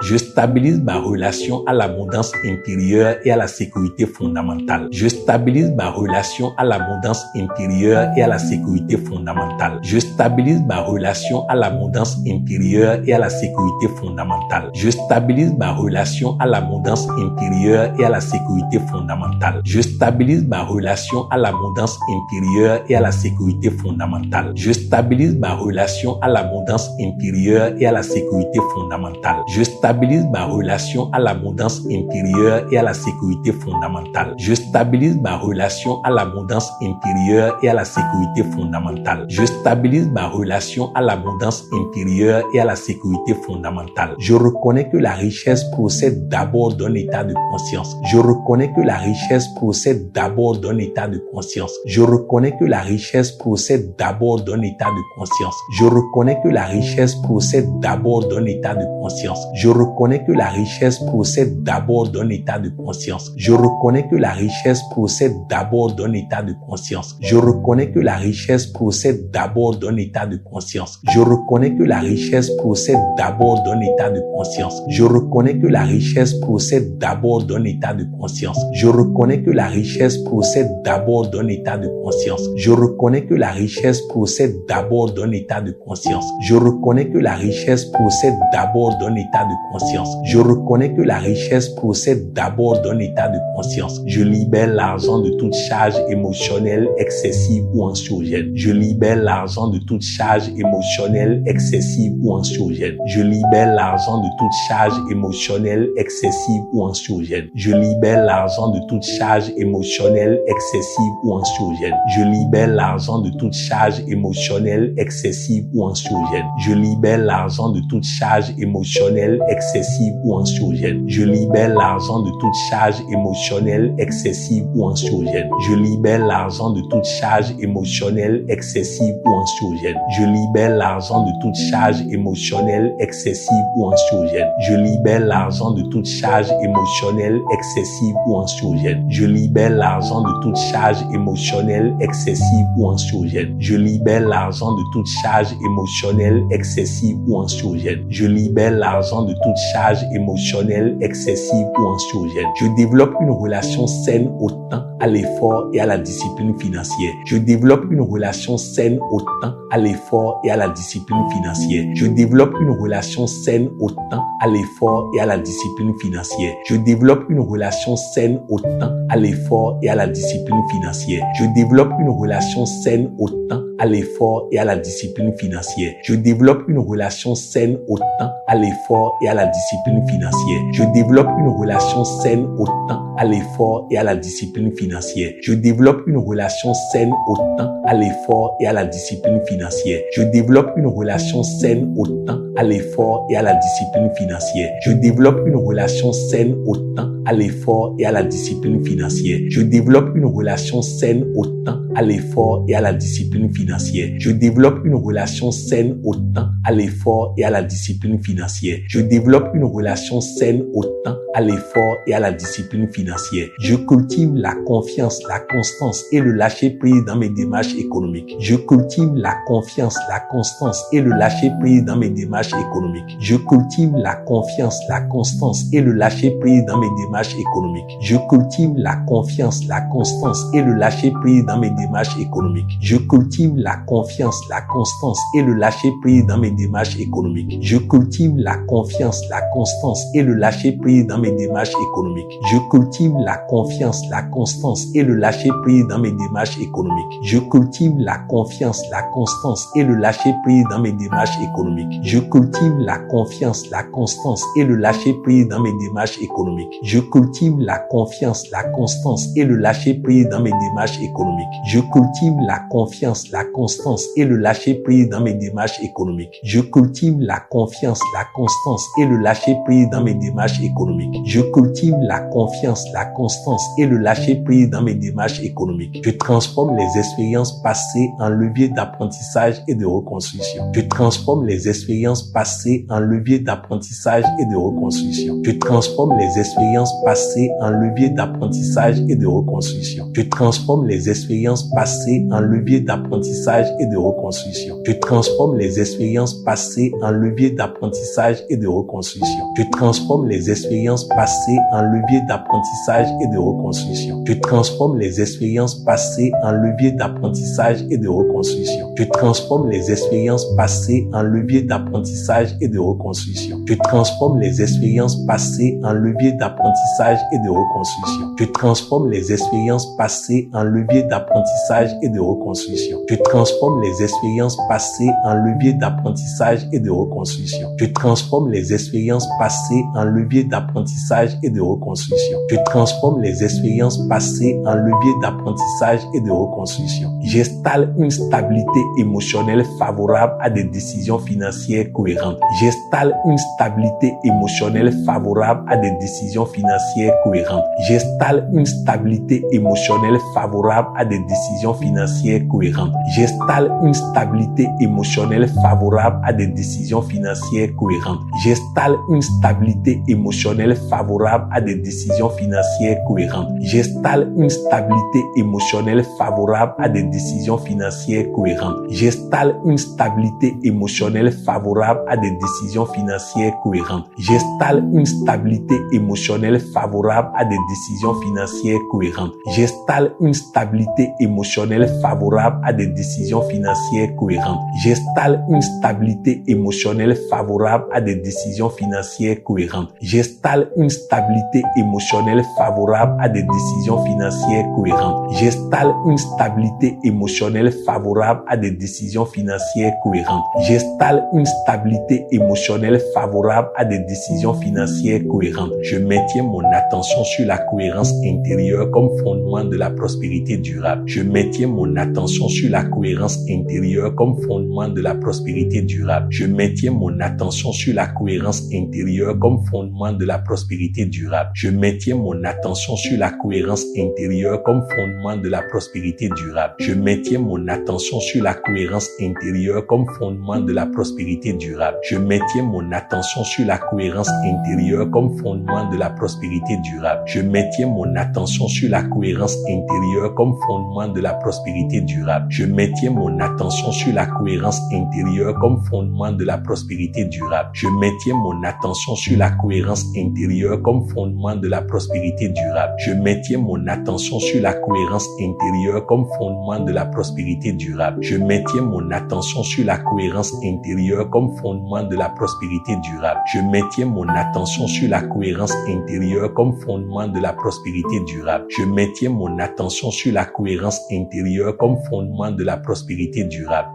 Je stabilise ma relation à l'abondance intérieure et à la sécurité fondamentale. Je stabilise ma relation à l'abondance intérieure et à la sécurité fondamentale. Je stabilise ma relation à l'abondance intérieure et à la sécurité fondamentale. Je stabilise ma relation à l'abondance intérieure et à la sécurité fondamentale. Je stabilise ma relation à l'abondance intérieure et à la sécurité fondamentale. Je stabilise ma relation à l'abondance intérieure et à la sécurité fondamentale. Je stabilise ma relation à l'abondance intérieure et à la sécurité fondamentale. Je stabilise ma relation à l'abondance intérieure et à la sécurité fondamentale. Je stabilise ma relation à l'abondance intérieure et à la sécurité fondamentale. Je stabilise ma relation à l'abondance intérieur et à la sécurité fondamentale. Je reconnais que la richesse procède d'abord d'un état de conscience. Je reconnais que la richesse procède d'abord d'un état de conscience. Je reconnais que la richesse procède d'abord d'un état de conscience. Je reconnais que la richesse procède d'abord d'un état de conscience. Je reconnais que la richesse procède d'abord d'un état de conscience. Je reconnais que la richesse procède d'abord d'un état de conscience. Je reconnais que la richesse procède d'abord d'un état de conscience. Je reconnais que la richesse procède d'abord d'un état de conscience. Je reconnais que la richesse procède d'abord d'un état de conscience. Je reconnais que la richesse procède d'abord d'un état de conscience. Je reconnais que la richesse procède d'abord d'un état de conscience. Je reconnais que la richesse procède d'abord d'un état de conscience. Je reconnais que la richesse procède d'abord d'un état de conscience. Je libère l'argent de toute charge émotionnelle excessive ou anxiogène. Je libère l'argent de toute charge émotionnelle excessive ou anxiogène. Je libère l'argent de toute charge émotionnelle excessive ou anxiogène. Je libère l'argent de toute charge émotionnelle excessive ou anxiogène. Je libère l'argent de toute charge émotionnelle excessive ou anxiogène. Je libère l'argent de toute charge émotionnelle excessive ou anxiogène. Je libère l'argent de toute charge émotionnelle excessive ou anxiogène. Je libère l'argent de toute charge émotionnelle excessive ou anxiogène. Je libère l'argent de toute charge émotionnelle excessive ou anxiogène. Je libère l'argent de toute charge émotionnelle excessive ou anxiogène. Je libère l'argent de toute charge émotionnelle excessive ou anxiogène. Je libère l'argent de toute charge émotionnelle excessive ou anxiogène. Je libère l'argent de toute charge émotionnelle excessive ou anxiogène. Je développe une relation saine au temps, à l'effort et à la discipline financière. Je développe une relation saine au temps, à l'effort et à la discipline financière. Je développe une relation saine au temps, à l'effort et à la discipline financière. Je développe une relation saine au temps, à l'effort et à la discipline financière. Je développe une relation saine au temps, à l'effort et à la discipline financière. Je développe une relation saine au temps, à l'effort et à la discipline financière. Je développe une relation saine au temps, à l'effort et à la discipline financière. Je développe une relation saine au temps, à l'effort et à la discipline financière. Je développe une relation saine au temps, à l'effort et à la discipline financière. Je développe une relation saine au temps, à l'effort et à la discipline financière. Je développe une relation saine au temps, à l'effort et à la discipline financière. Je développe une relation saine au temps, à l'effort et à la discipline financière. Je développe une relation saine au temps, à l'effort et à la discipline financière. Je cultive la confiance, la constance et le lâcher-prise dans mes démarches économiques. Je cultive la confiance, la constance et le lâcher-prise dans mes démarches économiques. Je cultive la confiance, la constance et le lâcher-prise dans mes démarches économiques. Je cultive la confiance, la constance et le lâcher-prise dans mes démarches économiques. Je cultive la confiance, la constance et le lâcher-prise dans mes démarches économiques. Je cultive la confiance, la constance et le lâcher-prise dans mes démarches économiques. Je cultive la confiance, la constance et le lâcher-prise dans mes démarches économiques. Je cultive la confiance, la constance et le lâcher-prise dans mes démarches économiques. Je cultive la confiance, la constance et le lâcher-prise dans mes démarches économiques. Je cultive la confiance, la constance et le lâcher-prise dans mes démarches économiques. Je cultive la confiance, la constance et le lâcher-prise dans mes démarches économiques. Je cultive la confiance, la constance et le lâcher-prise dans mes démarches économiques. Je cultive la confiance, la constance et le lâcher-prise dans mes démarches économiques. Je transforme les expériences passées en levier d'apprentissage et de reconstruction. Je transforme les expériences passées en levier d'apprentissage et de reconstruction. Je transforme les expériences passées en levier d'apprentissage et de reconstruction. Je transforme les expériences passées en levier d'apprentissage et de reconstruction. Je transforme les expériences passées en levier d'apprentissage et de reconstruction. Je transforme les expériences passées en levier d'apprentissage et de reconstruction. Je transforme les expériences passées en levier d'apprentissage et de reconstruction. Je transforme les expériences passées en levier d'apprentissage et de reconstruction. Je transforme les expériences passées en levier d'apprentissage et de reconstruction. Je transforme les expériences passées en levier d'apprentissage d'apprentissage et de reconstruction. Je transforme les expériences passées en levier d'apprentissage et de reconstruction. Je transforme les expériences passées en levier d'apprentissage et de reconstruction. Je transforme les expériences passées en levier d'apprentissage et de reconstruction. J'installe une stabilité émotionnelle favorable à des décisions financières cohérentes. J'installe une stabilité émotionnelle favorable à des décisions financières cohérentes. J'installe une stabilité émotionnelle favorable à des décisions financières cohérentes. J'installe une stabilité émotionnelle favorable à des décisions financières cohérentes. J'installe une stabilité émotionnelle favorable à des décisions financières cohérentes. J'installe une stabilité émotionnelle favorable à des décisions financières cohérentes. J'installe une stabilité émotionnelle favorable à des décisions financières cohérentes. J'installe une stabilité émotionnelle favorable à des décisions financières cohérentes. J'installe une stabilité émotionnelle favorable à des décisions financières cohérentes. J'installe une stabilité émotionnelle favorable à des décisions financières cohérentes. J'installe une stabilité émotionnelle favorable à des décisions financières cohérentes. J'installe une stabilité émotionnelle favorable à des décisions financières cohérentes. J'installe une stabilité émotionnelle favorable à des décisions financières cohérentes. Je maintiens mon attention sur la cohérence intérieure comme fondement de la prospérité durable. Je maintiens mon attention sur la cohérence intérieure comme fondement de la prospérité durable. Je maintiens mon attention sur la cohérence intérieure comme fondement de la prospérité durable. Je maintiens mon attention sur la cohérence intérieure comme fondement de la prospérité durable. Je maintiens mon attention sur la cohérence intérieure comme fondement de la prospérité durable. Je maintiens mon attention sur la cohérence intérieure comme fondement de la prospérité durable. Je maintiens mon attention sur la cohérence intérieure comme fondement de la prospérité durable. Je maintiens mon attention sur la cohérence intérieure comme fondement de la prospérité durable. Je maintiens mon attention sur la cohérence intérieure comme fondement de la prospérité durable. Je maintiens mon attention sur la cohérence intérieure comme fondement de la prospérité durable. Je maintiens mon attention sur la cohérence intérieure comme fondement de la prospérité durable. Je maintiens mon attention sur la cohérence intérieure comme fondement de la prospérité durable. Je maintiens mon attention sur la cohérence intérieure comme fondement de la prospérité durable.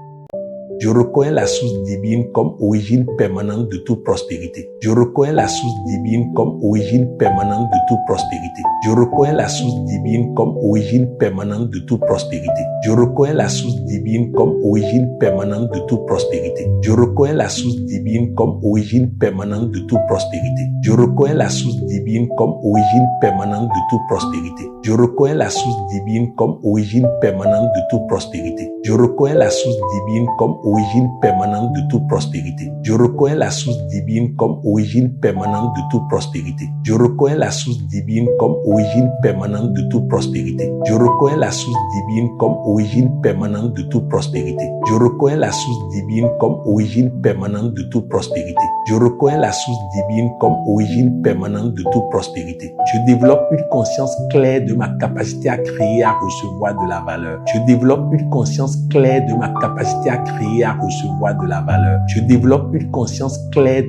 Je reconnais la source divine comme origine permanente de toute prospérité. Je reconnais la source divine comme origine permanente de toute prospérité. Je reconnais la source divine comme origine permanente de toute prospérité. Je reconnais la source divine comme origine permanente de toute prospérité. Je reconnais la source divine comme origine permanente de toute prospérité. Je reconnais la source divine comme origine permanente de toute prospérité. Je reconnais la source divine comme origine permanente de toute prospérité. Je reconnais la source divine comme origine permanente de toute prospérité. Je reconnais la source divine comme origine permanente de toute prospérité. Je reconnais la source divine comme origine permanente de toute prospérité. Je reconnais la source divine comme origine permanente de toute prospérité. Je reconnais la source divine comme origine permanente de toute prospérité. Je reconnais la source divine comme origine permanente de toute prospérité. Je développe une conscience claire de ma capacité à créer et à recevoir de la valeur. Je développe une conscience claire de ma capacité à créer et à recevoir de la valeur. Je développe une conscience claire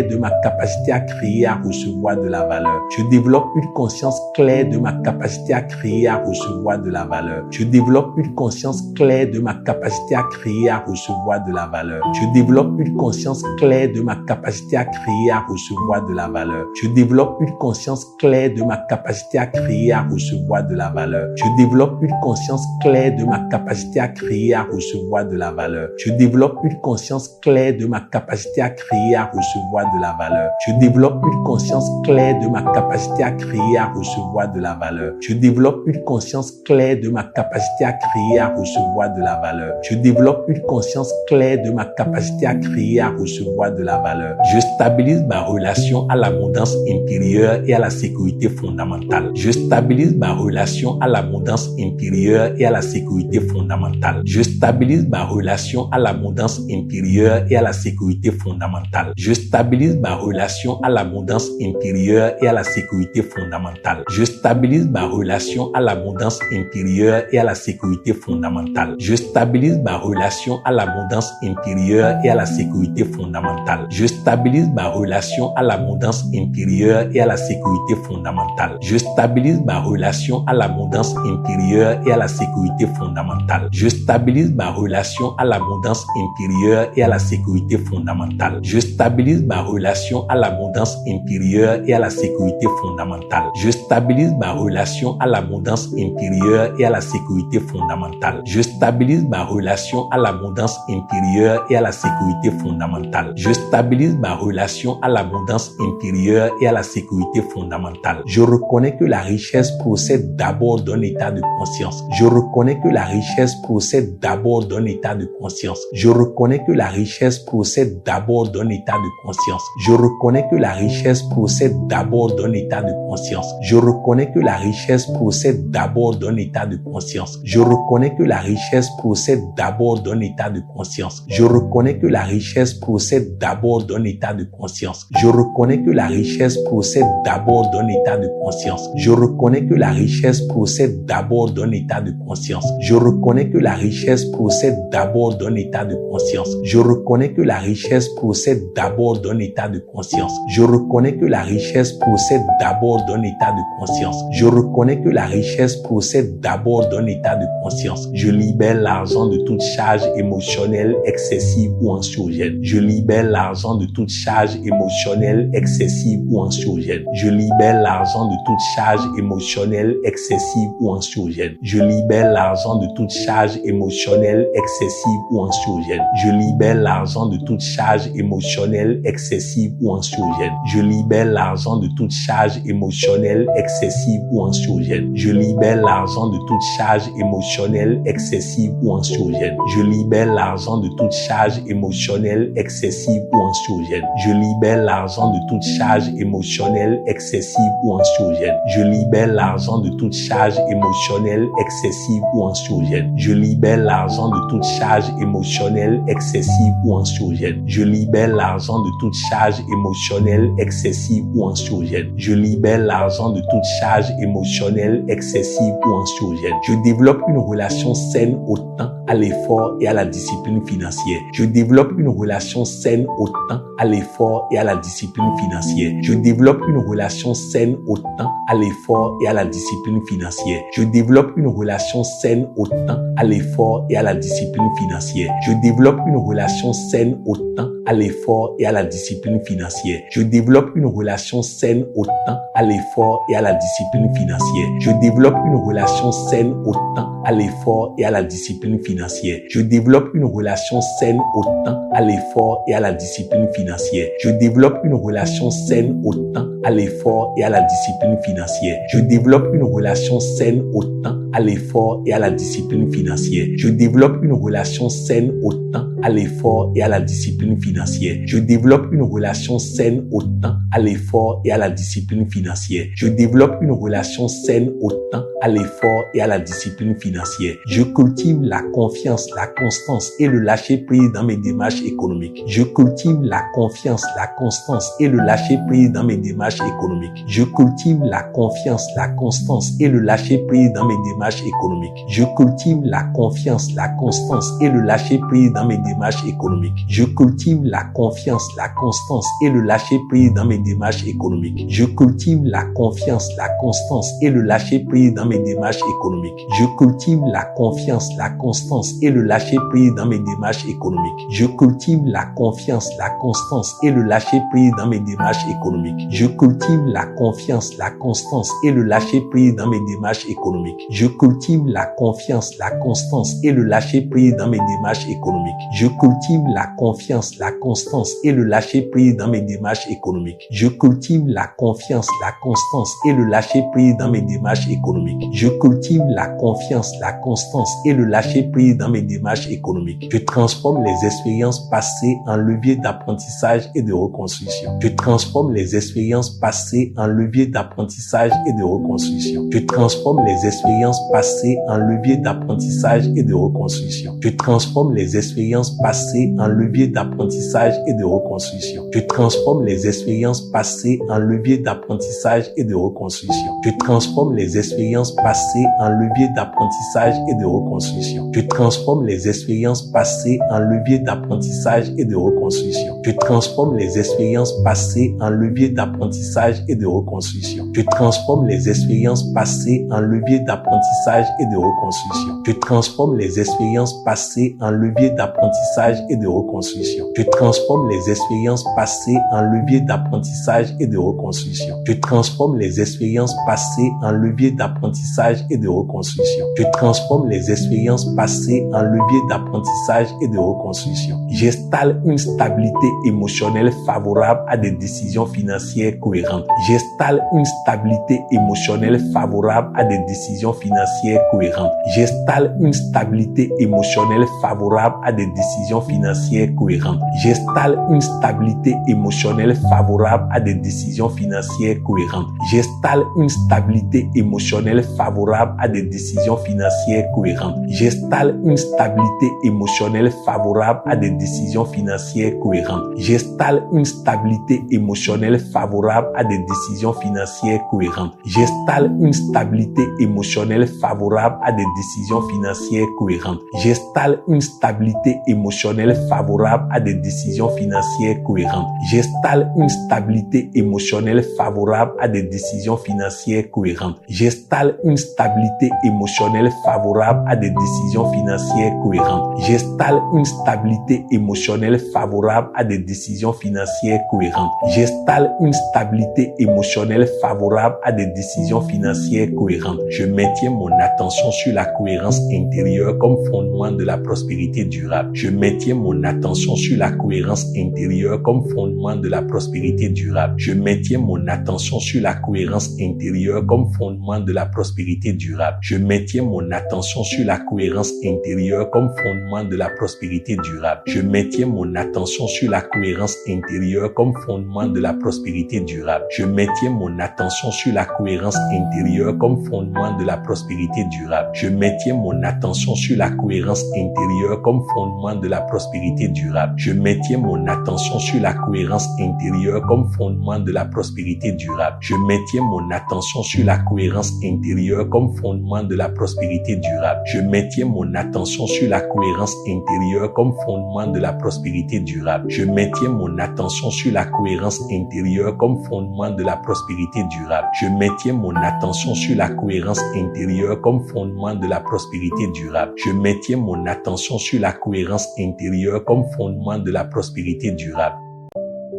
de ma capacité à créer et à recevoir de la valeur. Je développe une conscience claire de ma capacité à créer et à recevoir de la valeur. Je développe une conscience claire de ma capacité à créer et à recevoir de la valeur. Je développe une conscience claire de ma capacité à créer et à recevoir de la valeur. Je développe une conscience claire de ma capacité à créer et à recevoir de la valeur. Je développe une conscience claire de ma capacité à créer et à recevoir de la valeur. Je développe une conscience claire de ma capacité à créer et à recevoir de la valeur. Je développe une conscience claire de ma capacité à créer et à recevoir de la valeur. Je développe une conscience claire de ma capacité à créer et à recevoir de la valeur. Je développe une conscience claire de ma capacité à créer et à recevoir de la valeur. Je développe une conscience claire de ma capacité à créer et à recevoir de la valeur. Je stabilise ma relation à l'abondance intérieure et à la sécurité fondamentale. Je stabilise ma relation à l'abondance intérieure intérieure et à la sécurité fondamentale. Je stabilise ma relation à l'abondance intérieure et à la sécurité fondamentale. Je stabilise ma relation à l'abondance intérieure et à la sécurité fondamentale. Je stabilise ma relation à l'abondance intérieure et à la sécurité fondamentale. Je stabilise ma relation à l'abondance intérieure et à la sécurité fondamentale. Je stabilise ma relation à l'abondance intérieure et à la sécurité fondamentale. Je stabilise ma relation à l'abondance intérieure et à la sécurité fondamentale. Je stabilise ma relation à l'abondance intérieure et à la sécurité fondamentale. Je stabilise ma relation à l'abondance intérieure et à la sécurité fondamentale. Je stabilise ma relation à l'abondance intérieure et à la sécurité fondamentale. Je stabilise ma relation à l'abondance intérieure et à la sécurité fondamentale. Je stabilise ma relation à l'abondance intérieure et à la sécurité fondamentale. Je reconnais que la richesse procède d'abord d'un état de conscience. Je reconnais que la richesse procède d'abord d'un état de conscience. Je reconnais que la richesse procède d'abord d'un état de conscience. Je reconnais que la richesse procède d'abord d'un état de conscience. Je reconnais que la richesse procède d'abord d'un état de conscience. Je reconnais que la richesse procède d'abord d'un état de conscience. Je reconnais que la richesse procède d'abord d'un état de conscience. Je reconnais que la richesse procède d'abord d'un état de conscience. Je reconnais que la richesse procède d'abord d'un état de conscience. Je reconnais que la richesse procède d'abord d'un état de conscience. Je reconnais que la richesse procède d'abord d'un état de conscience. Je reconnais que la richesse procède d'abord d'un état de conscience. Je reconnais que la richesse procède d'abord d'un état de conscience. Je libère l'argent de toute charge émotionnelle excessive ou anxiogène. Je libère l'argent de toute charge émotionnelle excessive ou anxiogène. Je libère l'argent de toute charge émotionnelle excessive ou anxiogène. Je libère l'argent de toute charge émotionnelle excessive ou anxiogène. Je libère l'argent de toute charge émotionnelle excessive ou anxiogène. Je libère l'argent de toute charge émotionnelle excessive ou anxiogène. Je libère l'argent de toute charge émotionnelle excessive ou anxiogène. Je libère l'argent de toute charge émotionnelle excessive ou anxiogène. Je libère l'argent de toute charge émotionnelle excessive ou anxiogène. Je libère l'argent de toute charge émotionnelle excessive ou anxiogène. Je libère l'argent de toute charge émotionnelle excessive ou anxiogène. Je libère l'argent de toute charge émotionnelle excessive ou anxiogène. Je libère l'argent de toute charge émotionnelle excessive ou anxiogène. Je développe une relation saine au temps, à l'effort et à la discipline financière. Je développe une relation saine au temps, à l'effort et à la discipline financière. Je développe une relation saine au temps, à l'effort et à la discipline financière. Je développe une relation saine au temps, à l'effort et à la discipline financière. Je développe une relation saine au temps, à l'effort et à la discipline financière. Je développe une relation saine au temps, à l'effort et à la discipline financière. Je développe une relation saine au temps, à l'effort et à la discipline financière. Je développe une relation saine au temps, à l'effort et à la discipline financière. Je développe une relation saine au temps, à l'effort et à la discipline financière. Je développe une relation saine au temps, à l'effort et à la discipline financière. Je développe une relation saine au temps, à l'effort et à la discipline financière. Je développe une relation saine au temps, à l'effort et à la discipline financière. Je développe une relation saine au temps, à l'effort et à la discipline financière. Je cultive la confiance, la constance et le lâcher-prise dans mes démarches économiques. Je cultive la confiance, la constance et le lâcher-prise dans mes démarches économiques. Je cultive la confiance, la constance et le lâcher-prise dans mes démarches économiques. Je cultive la confiance, la constance et le lâcher-prise dans mes démarches économiques. Je cultive la confiance, la constance et le lâcher-prise dans mes démarches économiques. Je cultive la confiance, la constance et le lâcher-prise dans mes démarches économiques. Je cultive la confiance, la constance et le lâcher-prise dans mes démarches économiques. Je cultive la confiance, la constance et le lâcher-prise dans mes démarches économiques. Je cultive la confiance, la constance et le lâcher-prise dans mes démarches économiques. Je cultive la confiance, la constance et le lâcher-prise dans mes démarches économiques. Je cultive la confiance, la constance et le lâcher-prise dans mes démarches économiques. Je cultive la confiance, la constance et le lâcher-prise dans mes démarches économiques. Je cultive la confiance, la constance et le lâcher-prise dans mes démarches économiques. Je transforme les expériences passées en levier d'apprentissage et de reconstruction. Je transforme les expériences passées en levier d'apprentissage et de reconstruction. Je transforme les expériences passées en levier d'apprentissage et de reconstruction. Je transforme les expériences passées en levier d'apprentissage et de reconstruction. Je transforme les expériences passées en levier d'apprentissage et de reconstruction. Je transforme les expériences passées en levier d'apprentissage et de reconstruction. Je transforme les expériences passées en levier d'apprentissage et de reconstruction. Je transforme les expériences passées en levier d'apprentissage et de reconstruction. Je transforme les expériences passées en levier d'apprentissage et de reconstruction. Je transforme les expériences passées en levier d'apprentissage et de reconstruction. Je transforme les expériences passées en levier d'apprentissage et de reconstruction. Je transforme les expériences passées en levier d'apprentissage et de reconstruction. Je transforme les expériences passées en levier d'apprentissage et de reconstruction. J'installe une stabilité émotionnelle favorable à des décisions financières cohérentes. J'installe une stabilité émotionnelle favorable à des décisions financières cohérentes. J'installe une stabilité émotionnelle favorable à des décisions financières cohérentes. J'installe une stabilité émotionnelle favorable à des décisions financières cohérentes. J'installe une stabilité émotionnelle favorable à des décisions financières cohérentes. J'installe une stabilité émotionnelle favorable à des décisions financières cohérentes. J'installe une stabilité émotionnelle favorable à des décisions financières cohérentes. J'installe une stabilité émotionnelle favorable à des décisions financières cohérentes. J'installe une stabilité émotionnelle favorable à des décisions financières cohérentes. J'installe une stabilité émotionnelle favorable à des décisions financières cohérentes. J'installe une stabilité émotionnelle favorable à des décisions financières cohérentes. J'installe une stabilité émotionnelle favorable à des décisions financières cohérentes. J'installe une stabilité émotionnelle favorable à des décisions financières cohérentes. Je maintiens mon attention sur la cohérence intérieure comme fondement de la prospérité durable. Je maintiens mon attention sur la cohérence intérieure comme fondement de la prospérité durable. Je maintiens mon attention sur la cohérence intérieure comme fondement de la prospérité durable. Je maintiens mon attention sur la cohérence intérieure comme fondement de la prospérité durable. Je maintiens mon attention sur la cohérence intérieure comme fondement de la prospérité durable. Je maintiens mon attention sur la cohérence intérieure comme fondement de la prospérité durable. Je maintiens mon attention sur la cohérence intérieure comme fondement de la prospérité durable. Je maintiens mon attention sur la cohérence intérieure comme fondement de la prospérité durable. Je maintiens mon attention sur la cohérence intérieure comme fondement de la prospérité durable. Je maintiens mon attention sur la cohérence intérieure comme fondement de la prospérité durable. Je maintiens mon attention sur la cohérence intérieure comme fondement de la prospérité durable. Je maintiens mon attention sur la cohérence intérieure comme fondement de la prospérité durable. Je maintiens mon attention sur la cohérence intérieure comme fondement de la prospérité durable.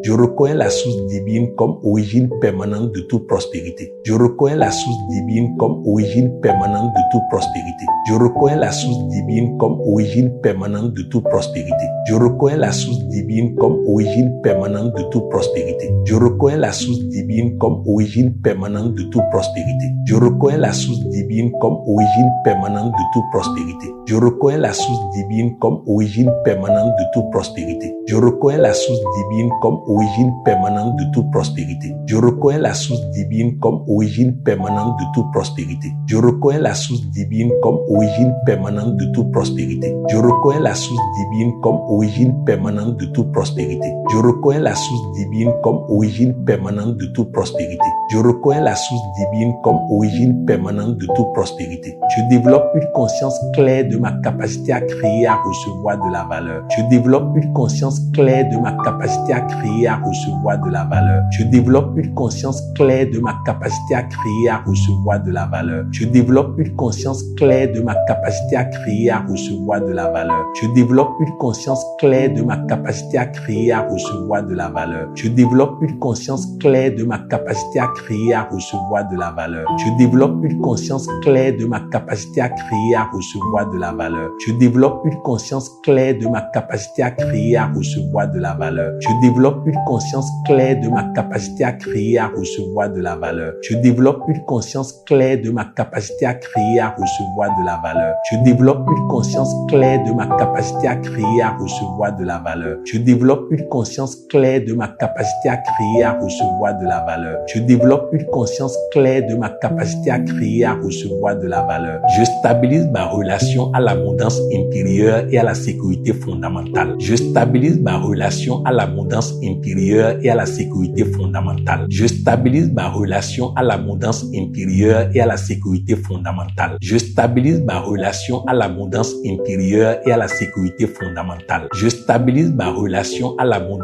Je reconnais la source divine comme origine permanente de toute prospérité. Je reconnais la source divine comme origine permanente de toute prospérité. Je reconnais la source divine comme origine permanente de toute prospérité. Je reconnais la source divine comme origine permanente de toute prospérité. Je reconnais la source divine comme origine permanente de toute prospérité. Je reconnais la source divine comme origine permanente de toute prospérité. Je reconnais la source divine comme origine permanente de toute prospérité. Je reconnais la source divine comme origine permanente de toute prospérité. Je reconnais la source divine comme origine permanente de toute prospérité. Je reconnais la source divine comme origine permanente de toute prospérité. Je reconnais la source divine comme origine permanente de toute prospérité. Je reconnais la source divine comme origine permanente de toute prospérité. Je reconnais la source divine comme origine permanente de toute prospérité. Je développe une conscience claire de ma capacité à créer et à recevoir de la valeur. Je développe une conscience claire de ma capacité à créer et à recevoir de la valeur. Je développe une conscience claire de ma capacité à créer et à recevoir de la valeur. Je développe une conscience claire de ma capacité à créer et à recevoir de la valeur. Je développe une conscience claire de ma capacité à créer et à recevoir de la valeur. Je développe une conscience claire de ma capacité à créer et à recevoir de la valeur. Je développe une conscience claire de ma capacité à créer et à recevoir de la valeur. Je développe une conscience claire de ma capacité à créer et à recevoir de la valeur. Je développe une conscience claire de ma capacité à créer et à recevoir de la valeur. Je développe une conscience claire de ma capacité à créer et à recevoir de la valeur. Je développe une conscience claire de ma capacité à créer et à recevoir de la valeur. Je développe une conscience claire de ma capacité à créer et à recevoir de la valeur. Je développe une conscience claire de ma capacité à créer et à recevoir de la valeur. Je stabilise ma relation à l'abondance intérieure et à la sécurité fondamentale. Je stabilise ma relation à l'abondance intérieure et à la sécurité fondamentale. Je stabilise ma relation à l'abondance intérieure et à la sécurité fondamentale. Je stabilise ma relation à l'abondance intérieure et à la sécurité fondamentale. Je stabilise ma relation à l'abondance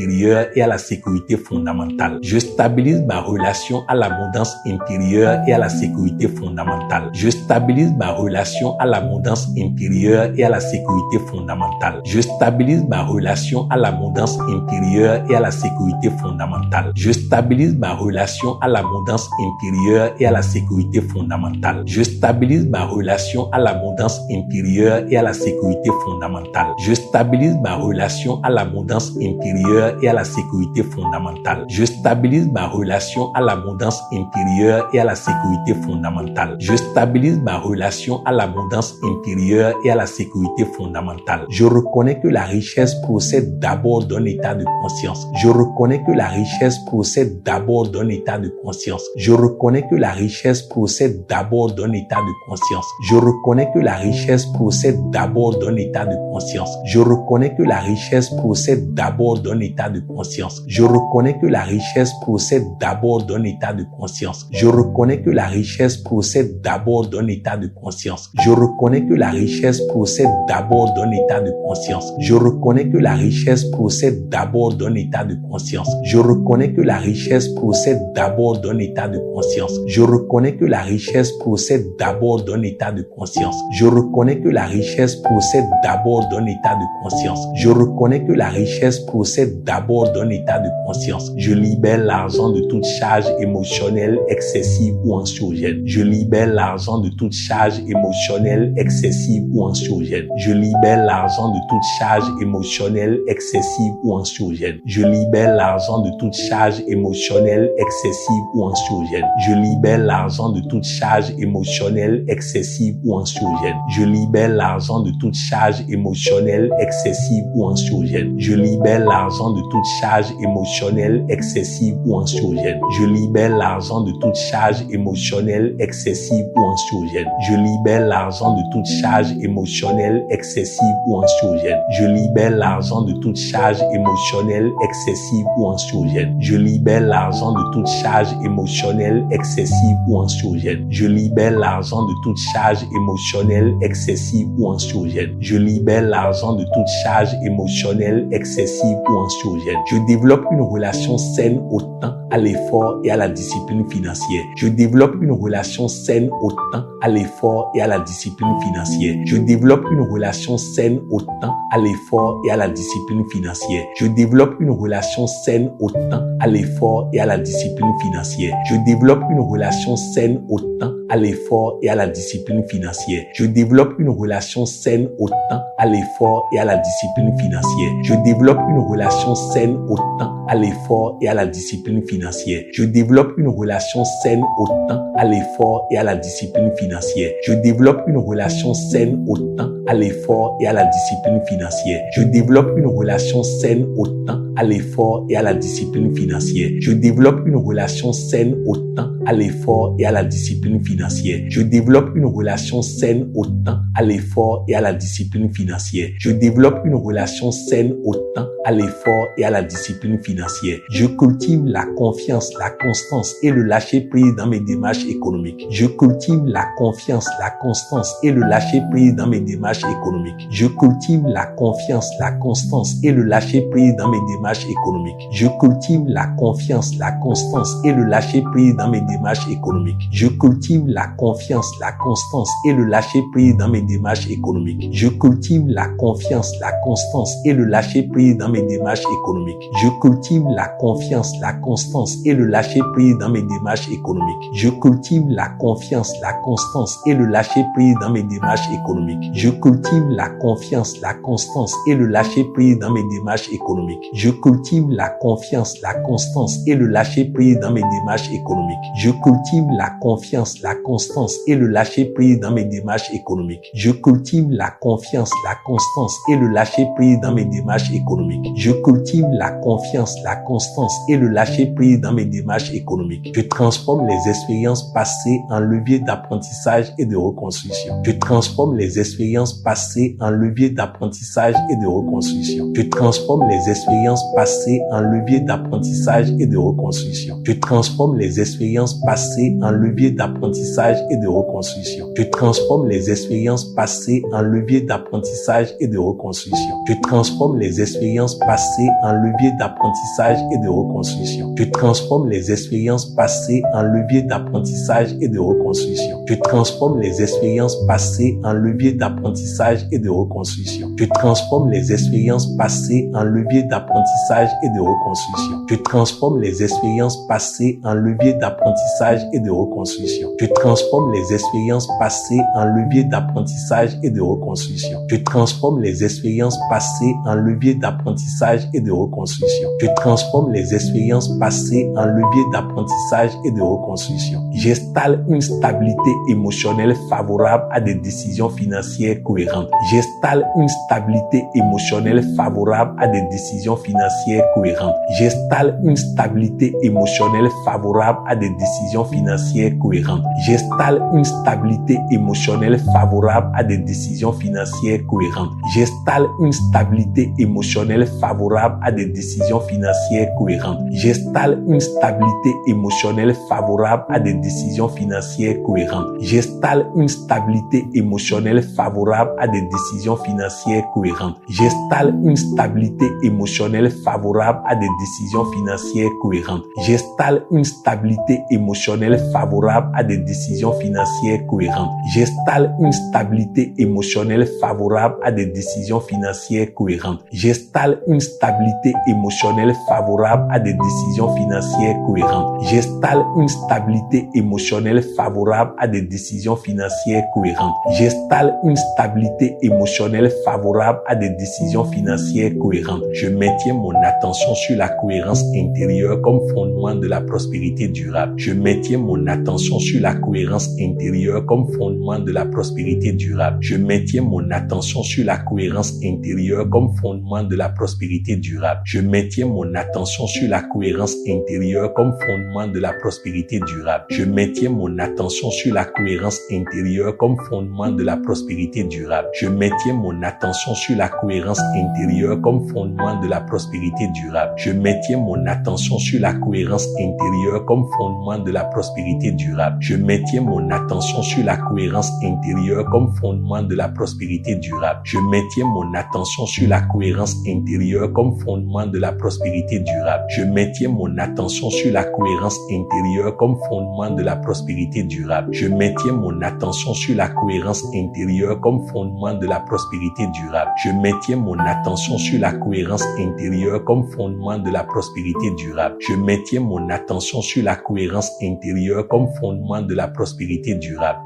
intérieure et à la sécurité fondamentale. Je stabilise ma relation à l'abondance intérieure et à la sécurité fondamentale. Je stabilise ma relation à l'abondance intérieure et à la sécurité fondamentale. Je stabilise ma relation à l'abondance intérieure et à la sécurité fondamentale. Je stabilise ma relation à l'abondance intérieure et à la sécurité fondamentale. Je stabilise ma relation à l'abondance intérieure et à la sécurité fondamentale. Je stabilise ma relation à l'abondance intérieure et à la sécurité fondamentale. Je stabilise ma relation à l'abondance intérieure et à la sécurité fondamentale. Je stabilise ma relation à l'abondance intérieure et à la sécurité fondamentale. Je reconnais que la richesse procède d'abord d'un état de conscience. Je reconnais que la richesse procède d'abord d'un état de conscience. Je reconnais que la richesse procède d'abord d'un état de conscience. Je reconnais que la richesse procède d'abord d'un état de conscience. Je reconnais que la richesse procède d'abord d'un état de conscience. Je reconnais que la richesse procède d'abord d'un état de conscience. Je reconnais que la richesse procède d'abord d'un état de conscience. Je reconnais que la richesse procède d'abord d'un état de conscience. Je reconnais que la richesse procède d'abord d'un état de conscience. Je reconnais que la richesse procède d'abord d'un état de conscience. Je reconnais que la richesse procède d'abord d'un état de conscience. Je reconnais que la richesse procède d'abord d'un état de conscience. Je reconnais que la richesse procède d'abord d'un état de conscience. Je libère l'argent de toute charge émotionnelle excessive ou anxiogène. Je libère l'argent de toute charge émotionnelle excessive ou anxiogène. Je libère l'argent de toute charge émotionnelle excessive ou anxiogène. Je libère l'argent de toute charge émotionnelle excessive ou anxiogène. Je libère l'argent de toute charge émotionnelle excessive ou anxiogène. Je libère l'argent de toute charge émotionnelle excessive ou anxiogène. Je libère l'argent de toute charge émotionnelle excessive ou anxiogène. Je libère l'argent de toute charge émotionnelle excessive ou anxiogène. Je libère l'argent de toute charge émotionnelle excessive ou anxiogène. Je libère l'argent de toute charge émotionnelle excessive ou anxiogène. Je libère l'argent de toute charge émotionnelle excessive ou anxiogène. Je libère l'argent de toute charge émotionnelle excessive ou anxiogène. Je libère l'argent de toute charge émotionnelle excessive ou anxiogène. Je développe une relation saine au temps, à l'effort et à la discipline financière. Je développe une relation saine au temps, à l'effort et à la discipline financière. Je développe une relation saine au temps, à l'effort et à la discipline financière. Je développe une relation saine au temps, à l'effort et à la discipline financière. Je développe une relation saine au temps, à l'effort et à la discipline financière. Je développe une relation saine au temps, à l'effort et à la discipline financière. Je développe une relation saine au temps, à l'effort et à la discipline financière. Je développe une relation saine au temps, à l'effort et à la discipline financière. Je développe une relation saine au temps, à l'effort et à la discipline financière. Je développe une relation saine au temps, à l'effort et à la discipline financière. Je développe une relation saine au temps, à l'effort et à la discipline financière. Je développe une relation saine au temps, à l'effort et à la discipline financière. Je développe une relation saine au temps, à l'effort et à la discipline financière. financières. Je cultive la confiance, la constance et le lâcher-prise dans mes démarches économiques. Je cultive la confiance, la constance et le lâcher-prise dans mes démarches économiques. Je cultive la confiance, la constance et le lâcher-prise dans mes démarches économiques. Je cultive la confiance, la constance et le lâcher-prise dans mes démarches économiques. Je cultive la confiance, la constance et le lâcher-prise dans mes démarches économiques. Je cultive la confiance, la constance et le lâcher-prise dans mes démarches économiques. Je cultive la confiance, la constance et le lâcher-prise dans mes démarches économiques. Je cultive la confiance, la constance et le lâcher-prise dans mes démarches économiques. Je cultive la confiance, la constance et le lâcher-prise dans mes démarches économiques. Je cultive la confiance, la constance et le lâcher-prise dans mes démarches économiques. Je cultive la confiance, la constance et le lâcher-prise dans mes démarches économiques. Je cultive la confiance, la constance et le lâcher-prise dans mes démarches économiques. Je cultive la confiance, la constance et le lâcher-prise dans mes démarches économiques. Je transforme les expériences passées en levier d'apprentissage et de reconstruction. Je transforme les expériences passées en levier d'apprentissage et de reconstruction. Je transforme les expériences passées en levier d'apprentissage et de reconstruction. Je transforme les expériences passées en levier d'apprentissage et de reconstruction. Je transforme les expériences passées en levier d'apprentissage et de reconstruction. Je transforme les expériences passées en levier d'apprentissage et de reconstruction. Je transforme les expériences passées en levier d'apprentissage et de reconstruction. Je transforme les expériences passées en levier d'apprentissage et de reconstruction. Je transforme les expériences passées en levier d'apprentissage et de reconstruction. Je transforme les expériences passées en levier d'apprentissage et de reconstruction. Je transforme les expériences passées en levier d'apprentissage et de reconstruction. Je transforme les expériences passées en levier d'apprentissage et de reconstruction. Je transforme les expériences passées en levier d'apprentissage et de reconstruction. J'installe une stabilité émotionnelle favorable à des décisions financières cohérentes. J'installe une stabilité émotionnelle favorable à des décisions financières cohérentes. J'installe une stabilité émotionnelle favorable à des décisions financières cohérentes. J'installe une stabilité émotionnelle favorable à des décisions financières cohérentes. J'installe une stabilité émotionnelle favorable à des décisions financières cohérentes. J'installe une stabilité émotionnelle favorable à des décisions financières cohérentes. J'installe une stabilité émotionnelle favorable à des décisions financières cohérentes. J'installe une stabilité émotionnelle favorable à des décisions financières cohérentes. J'installe une stabilité émotionnelle favorable à des décisions financières cohérentes. J'installe une stabilité émotionnelle favorable à des décisions financières cohérentes. J'installe une stabilité émotionnelle favorable à des décisions financières cohérentes. J'installe une stabilité émotionnelle favorable à des décisions financières cohérentes. J'installe une stabilité émotionnelle favorable à des décisions financières cohérentes. Je maintiens mon attention sur la cohérence intérieure comme fondement de la prospérité durable. Je maintiens mon attention sur la cohérence intérieure comme fondement de la prospérité durable. Je maintiens mon attention sur la cohérence intérieure comme fondement de la prospérité durable. Je maintiens mon attention sur la cohérence intérieure comme fondement de la prospérité durable. Je maintiens mon attention sur la cohérence intérieure comme fondement de la prospérité durable. Je maintiens mon attention sur la cohérence intérieure comme fondement de la prospérité durable. Je maintiens mon attention sur la cohérence intérieure comme fondement de la prospérité durable. Je maintiens mon attention sur la cohérence intérieure comme fondement de la prospérité durable. Je maintiens mon attention sur la cohérence intérieure comme fondement de la prospérité durable. Je maintiens mon attention sur la cohérence intérieure comme fondement de la prospérité durable. Je maintiens mon attention sur la cohérence intérieure comme fondement de la prospérité durable. Je maintiens mon attention sur la cohérence intérieure comme fondement de la prospérité durable. Je maintiens mon attention sur la cohérence intérieure comme fondement de la prospérité durable.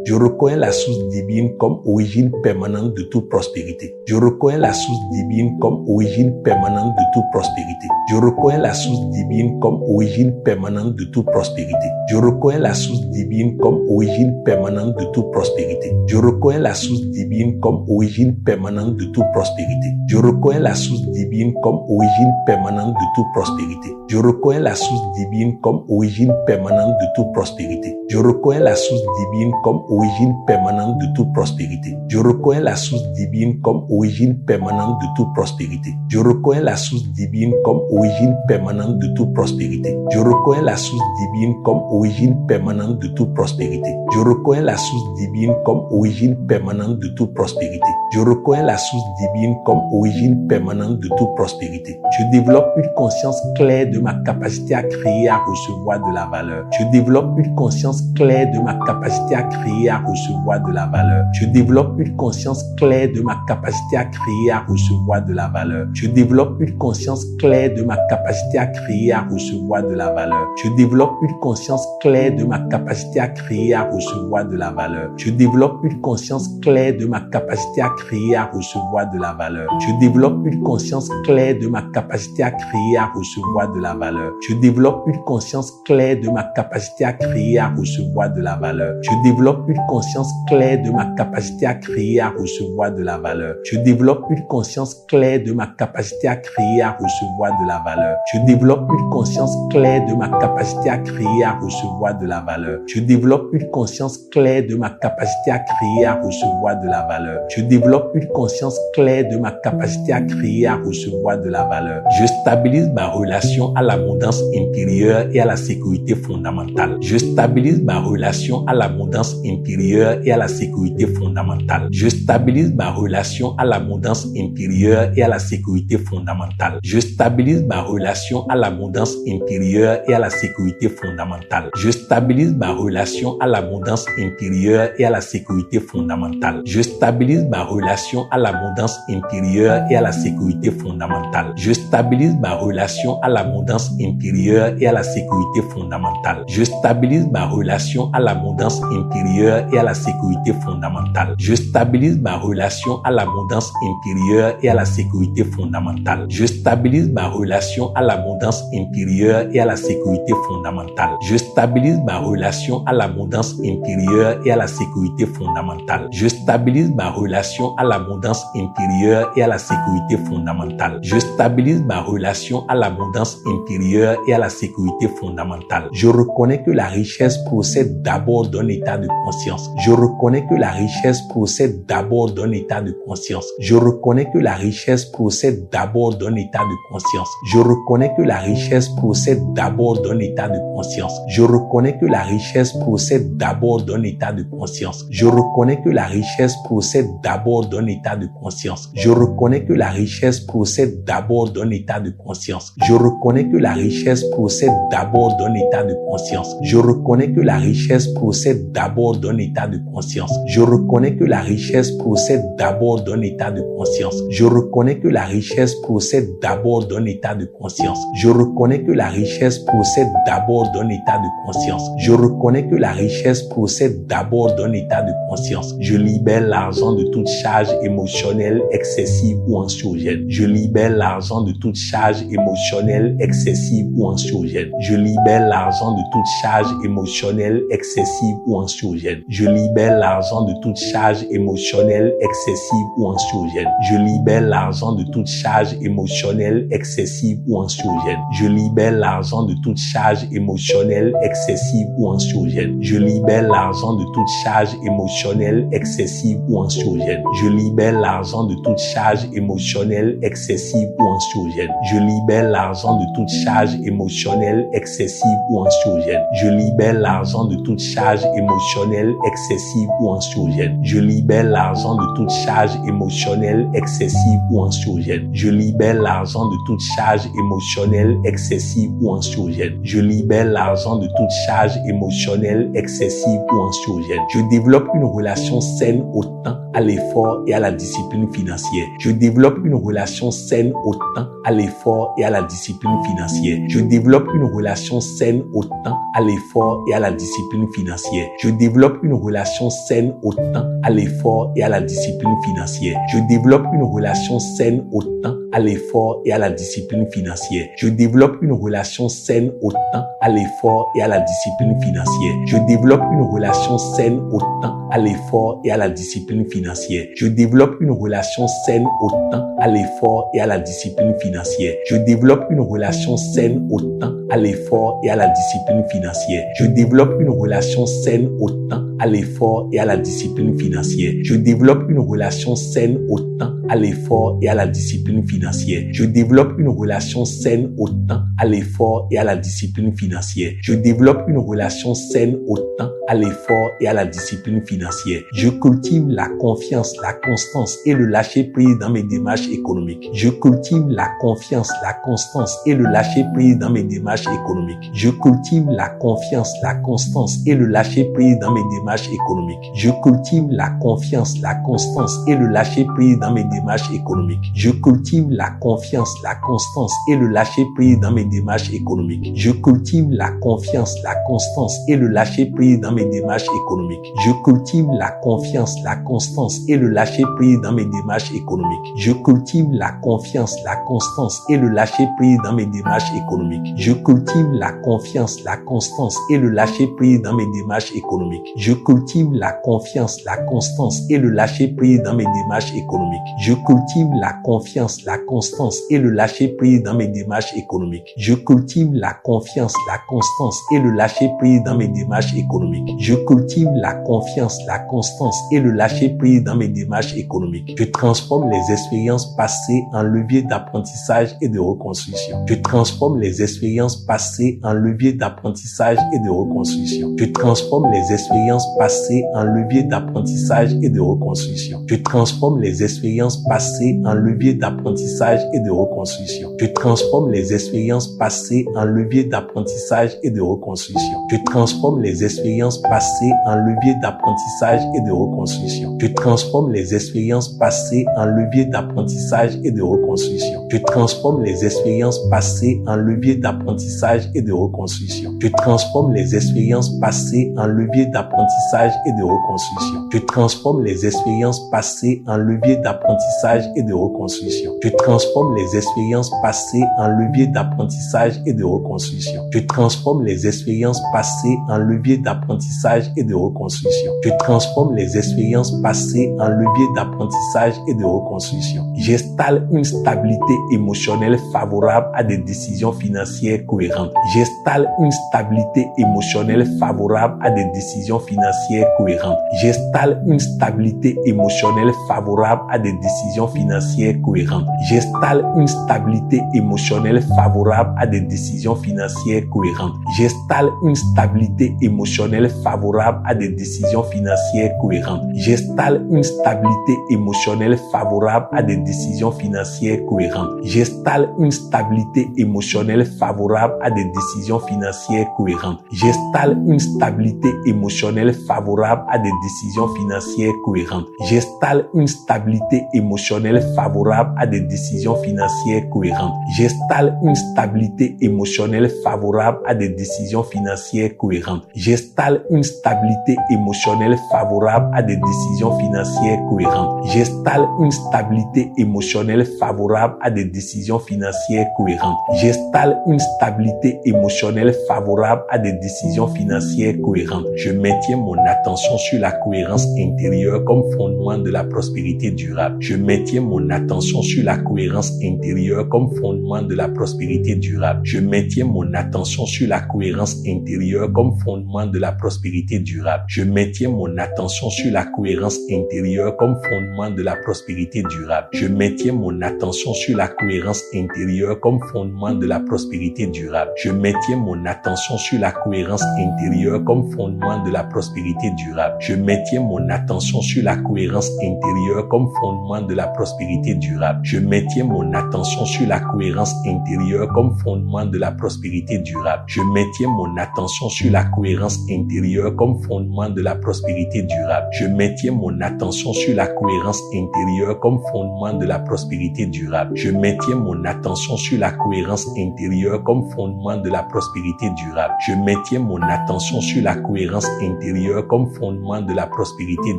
Je reconnais la source divine comme origine permanente de toute prospérité. Je reconnais la source divine comme origine permanente de toute prospérité. Je reconnais la source divine comme origine permanente de toute prospérité. Je reconnais la source divine comme origine permanente de toute prospérité. Je reconnais la source divine comme origine permanente de toute prospérité. Je reconnais la source divine comme origine permanente de toute prospérité. Je reconnais la source divine comme origine permanente de toute prospérité. Je reconnais la source divine comme origine permanente de toute prospérité. Je reconnais la source divine comme origine permanente de toute prospérité. Je reconnais la source divine comme origine permanente de toute prospérité. Je reconnais la source divine comme origine permanente de toute prospérité. Je reconnais la source divine comme origine permanente de toute prospérité. Je reconnais la source divine comme origine permanente de toute prospérité. Je développe une conscience claire de ma capacité à créer et à recevoir de la valeur. Je développe une conscience claire de ma capacité à créer et à recevoir de la valeur. Je développe une conscience claire de ma capacité à créer et à recevoir de la valeur. Je développe une conscience claire de ma capacité à créer et à recevoir de la valeur. Je développe une conscience claire de ma capacité à créer et à recevoir de la valeur. Je développe une conscience claire de ma capacité à créer et à recevoir de la valeur. Je développe une conscience claire de ma capacité à créer et à recevoir de la valeur. Je développe une conscience claire de ma capacité à créer et à recevoir de la valeur. Je développe une conscience claire de ma capacité à créer et à recevoir de la valeur. Je développe une conscience claire de ma capacité à créer et à recevoir de la valeur. Je développe une conscience claire de ma capacité à créer et à recevoir de la valeur. Je développe une conscience claire de ma capacité à créer et à recevoir de la valeur. Je développe une conscience claire de ma capacité à créer et à recevoir de la valeur. Je stabilise ma relation à l'abondance intérieure et à la sécurité fondamentale. Je stabilise ma relation à l'abondance intérieure et à la sécurité fondamentale. Je stabilise ma relation à l'abondance intérieure et à la sécurité fondamentale. Je stabilise ma relation à l'abondance intérieure et à la sécurité fondamentale. Je stabilise ma relation à l'abondance intérieure et à la sécurité fondamentale. Je stabilise ma relation à l'abondance intérieure et à la sécurité fondamentale. Je stabilise ma relation à l'abondance intérieure et à la sécurité fondamentale. Je stabilise ma relation à l'abondance intérieure et à la sécurité fondamentale. Je stabilise ma relation à l'abondance intérieure et à la sécurité fondamentale. Je stabilise ma relation à l'abondance intérieure et à la sécurité fondamentale. Je stabilise ma relation à l'abondance intérieure et à la sécurité fondamentale. Je stabilise ma relation à l'abondance intérieure et à la sécurité fondamentale. Je stabilise ma relation à l'abondance intérieure et à la sécurité fondamentale. Je reconnais que la richesse procède d'abord d'un état de conscience. Je reconnais que la richesse procède d'abord d'un état de conscience. Je reconnais que la richesse procède d'abord d'un état de conscience. Je reconnais que la richesse procède d'abord d'un état de conscience. Je reconnais que la richesse procède d'abord d'un état de conscience. Je reconnais que la richesse procède d'abord d'un état de conscience. Je reconnais que la richesse procède d'abord d'un état de conscience. Je reconnais que la richesse procède d'abord d'un état de conscience. Je reconnais que la richesse procède d'abord d'un état de conscience. Je reconnais que la richesse procède d'abord d'un état de conscience. Je reconnais que la richesse procède d'abord d'un état de conscience. Je reconnais que la richesse procède d'abord d'un état de conscience. Je reconnais que la richesse procède d'abord d'un état de conscience. Je libère l'argent de toute charge émotionnelle excessive ou anxiogène. Je libère l'argent de toute charge émotionnelle excessive ou anxiogène. Je libère l'argent de toute charge émotionnelle excessive ou anxiogène. Je libère l'argent de toute charge émotionnelle excessive ou anxiogène. Je libère l'argent de toute charge émotionnelle excessive ou anxiogène. Je libère l'argent de toute charge émotionnelle excessive ou anxiogène. Je libère l'argent de toute charge émotionnelle excessive ou anxiogène. Je libère l'argent de toute charge émotionnelle excessive ou anxiogène. Je libère l'argent de toute charge émotionnelle excessive ou anxiogène. Je libère l'argent de toute charge émotionnelle excessive ou anxiogène. Je libère l'argent de toute charge émotionnelle excessive ou anxiogène. Je libère l'argent de toute charge émotionnelle excessive ou anxiogène. Je libère l'argent de toute charge émotionnelle excessive ou anxiogène. Je développe une relation saine au temps, à l'effort et à la discipline financière. Je développe une relation saine au temps, à l'effort et à la discipline financière. Je développe une relation saine au temps, à l'effort et à la discipline financière. Je développe une relation saine au temps, à l'effort et à la discipline financière. Je développe une relation saine au temps, à l'effort et à la discipline financière. Je développe une relation saine au temps, à l'effort et à la discipline financière. Je développe une relation saine au temps, à l'effort et à la discipline financière. Je développe une relation saine au temps, à l'effort et à la discipline financière. Je développe une relation saine au temps, à l'effort et à la discipline financière. Je développe une relation saine au temps, à l'effort et à la discipline financière. Je développe une relation saine au temps, à l'effort et à la discipline financière. Je développe une relation saine au temps, à l'effort et à la discipline financière. Je développe une relation saine au temps, à l'effort et à la discipline financière. Je cultive la confiance, la constance et le lâcher-prise dans mes démarches économiques. Je cultive la confiance, la constance et le lâcher-prise dans mes démarches économiques. Je cultive la confiance, la constance et le lâcher-prise dans mes démarches économiques. Je cultive la confiance, la constance et le lâcher-prise dans mes démarches économiques. Je cultive la confiance, la constance et le lâcher-prise dans mes démarches économiques. Je cultive la confiance, la constance et le lâcher-prise dans mes démarches économiques. Je cultive la confiance, la constance et le lâcher-prise dans mes démarches économiques. Je cultive la confiance, la constance et le lâcher-prise dans mes démarches économiques. Je cultive la confiance, la constance et le lâcher-prise dans mes démarches économiques. Je cultive la confiance, la constance et le lâcher-prise dans mes démarches économiques. Je cultive la confiance, la constance et le lâcher-prise dans mes démarches économiques. Je cultive la confiance, la constance et le lâcher-prise dans mes démarches économiques. Je cultive la confiance, la constance et le lâcher-prise dans mes démarches économiques. Je transforme les expériences passées en levier d'apprentissage et de reconstruction. Je transforme les expériences passées en levier d'apprentissage et de reconstruction. Je transforme les expériences passées en levier d'apprentissage et de reconstruction. Je transforme les expériences passées en levier d'apprentissage et de reconstruction. Je transforme les expériences passées en levier d'apprentissage et de reconstruction. Je transforme les expériences passées en levier d'apprentissage et de reconstruction. Je transforme les expériences passées en levier d'apprentissage et de reconstruction. Je transforme les expériences passées en levier d'apprentissage et de reconstruction. Je transforme les expériences passées en levier d'apprentissage et de reconstruction. Je transforme les expériences passées en levier d'apprentissage et de reconstruction. Je transforme les expériences passées en levier d'apprentissage et de reconstruction. Je transforme les expériences passées en levier d'apprentissage et de reconstruction. Je transforme les expériences passées en levier d'apprentissage et de reconstruction. J'installe une stabilité émotionnelle favorable à des décisions financières cohérentes. J'installe une stabilité émotionnelle favorable à des décisions financières cohérentes. J'installe une stabilité émotionnelle favorable à des décisions financières cohérentes. J'installe une stabilité émotionnelle favorable à des décisions financières cohérentes. J'installe une stabilité émotionnelle favorable à des décisions financières cohérentes. J'installe une stabilité émotionnelle favorable à des décisions financières cohérentes. J'installe une stabilité émotionnelle favorable à des décisions financières cohérentes. J'installe une stabilité émotionnelle favorable à des décisions financières cohérentes. J'installe une stabilité émotionnelle favorable à des décisions financières cohérentes. J'installe une stabilité émotionnelle favorable à des décisions financières cohérentes. J'installe une stabilité émotionnelle favorable à des décisions financières cohérentes. J'installe une stabilité émotionnelle favorable à des décisions financières cohérentes. J'installe une stabilité émotionnelle favorable à des décisions financières cohérentes. Je maintiens mon attention sur la cohérence intérieure comme fondement de la prospérité durable. Je maintiens mon attention sur la cohérence intérieure comme fondement de la prospérité durable. Je maintiens mon attention sur la cohérence intérieure comme fondement de la prospérité durable. Je maintiens mon attention sur la cohérence intérieure comme fondement de la prospérité durable. Je maintiens mon attention sur la cohérence intérieure comme fondement de la prospérité durable. Je maintiens mon attention sur la cohérence intérieure comme fondement de la prospérité durable. Je maintiens mon attention sur la cohérence intérieure comme fondement de la prospérité durable. Je maintiens mon attention sur la cohérence intérieure comme fondement de la prospérité durable. Je maintiens mon attention sur la cohérence intérieure comme fondement de la prospérité durable. Je maintiens mon attention sur la cohérence intérieure comme fondement de la prospérité durable. Je maintiens mon attention sur la cohérence intérieure comme fondement de la prospérité durable. Je maintiens mon attention sur la cohérence intérieure comme fondement de la prospérité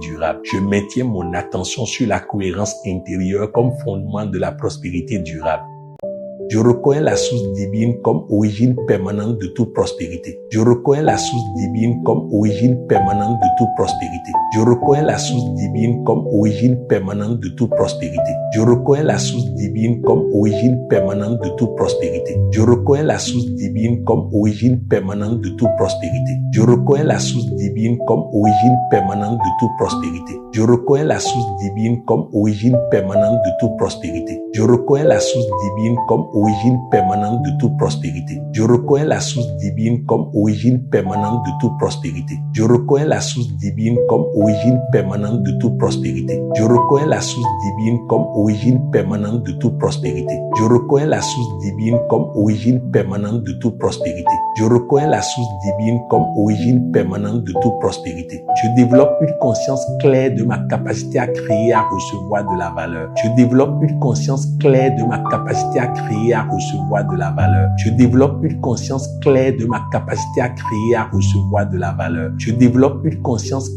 durable. Je maintiens mon attention sur la cohérence intérieure comme fondement de la prospérité durable. Je reconnais la source divine comme origine permanente de toute prospérité. Je reconnais la source divine comme origine permanente de toute prospérité. Je reconnais la source divine comme origine permanente de toute prospérité. Je reconnais la source divine comme origine permanente de toute prospérité. Je reconnais la source divine comme origine permanente de toute prospérité. Je reconnais la source divine comme origine permanente de toute prospérité. Je reconnais la source divine comme origine permanente de toute prospérité. Je reconnais la source divine comme origine permanente de toute prospérité. Je reconnais la source divine comme origine permanente de toute prospérité. Je reconnais la source divine comme origine permanente de toute prospérité. Je reconnais la source divine comme origine permanente de toute prospérité. Je reconnais la source divine comme origine permanente de toute prospérité. Je reconnais la source divine comme origine permanente de toute prospérité. Je développe une conscience claire de ma capacité à créer, à recevoir de la valeur. Je développe une conscience claire de ma capacité à créer, à recevoir de la valeur. Je développe une conscience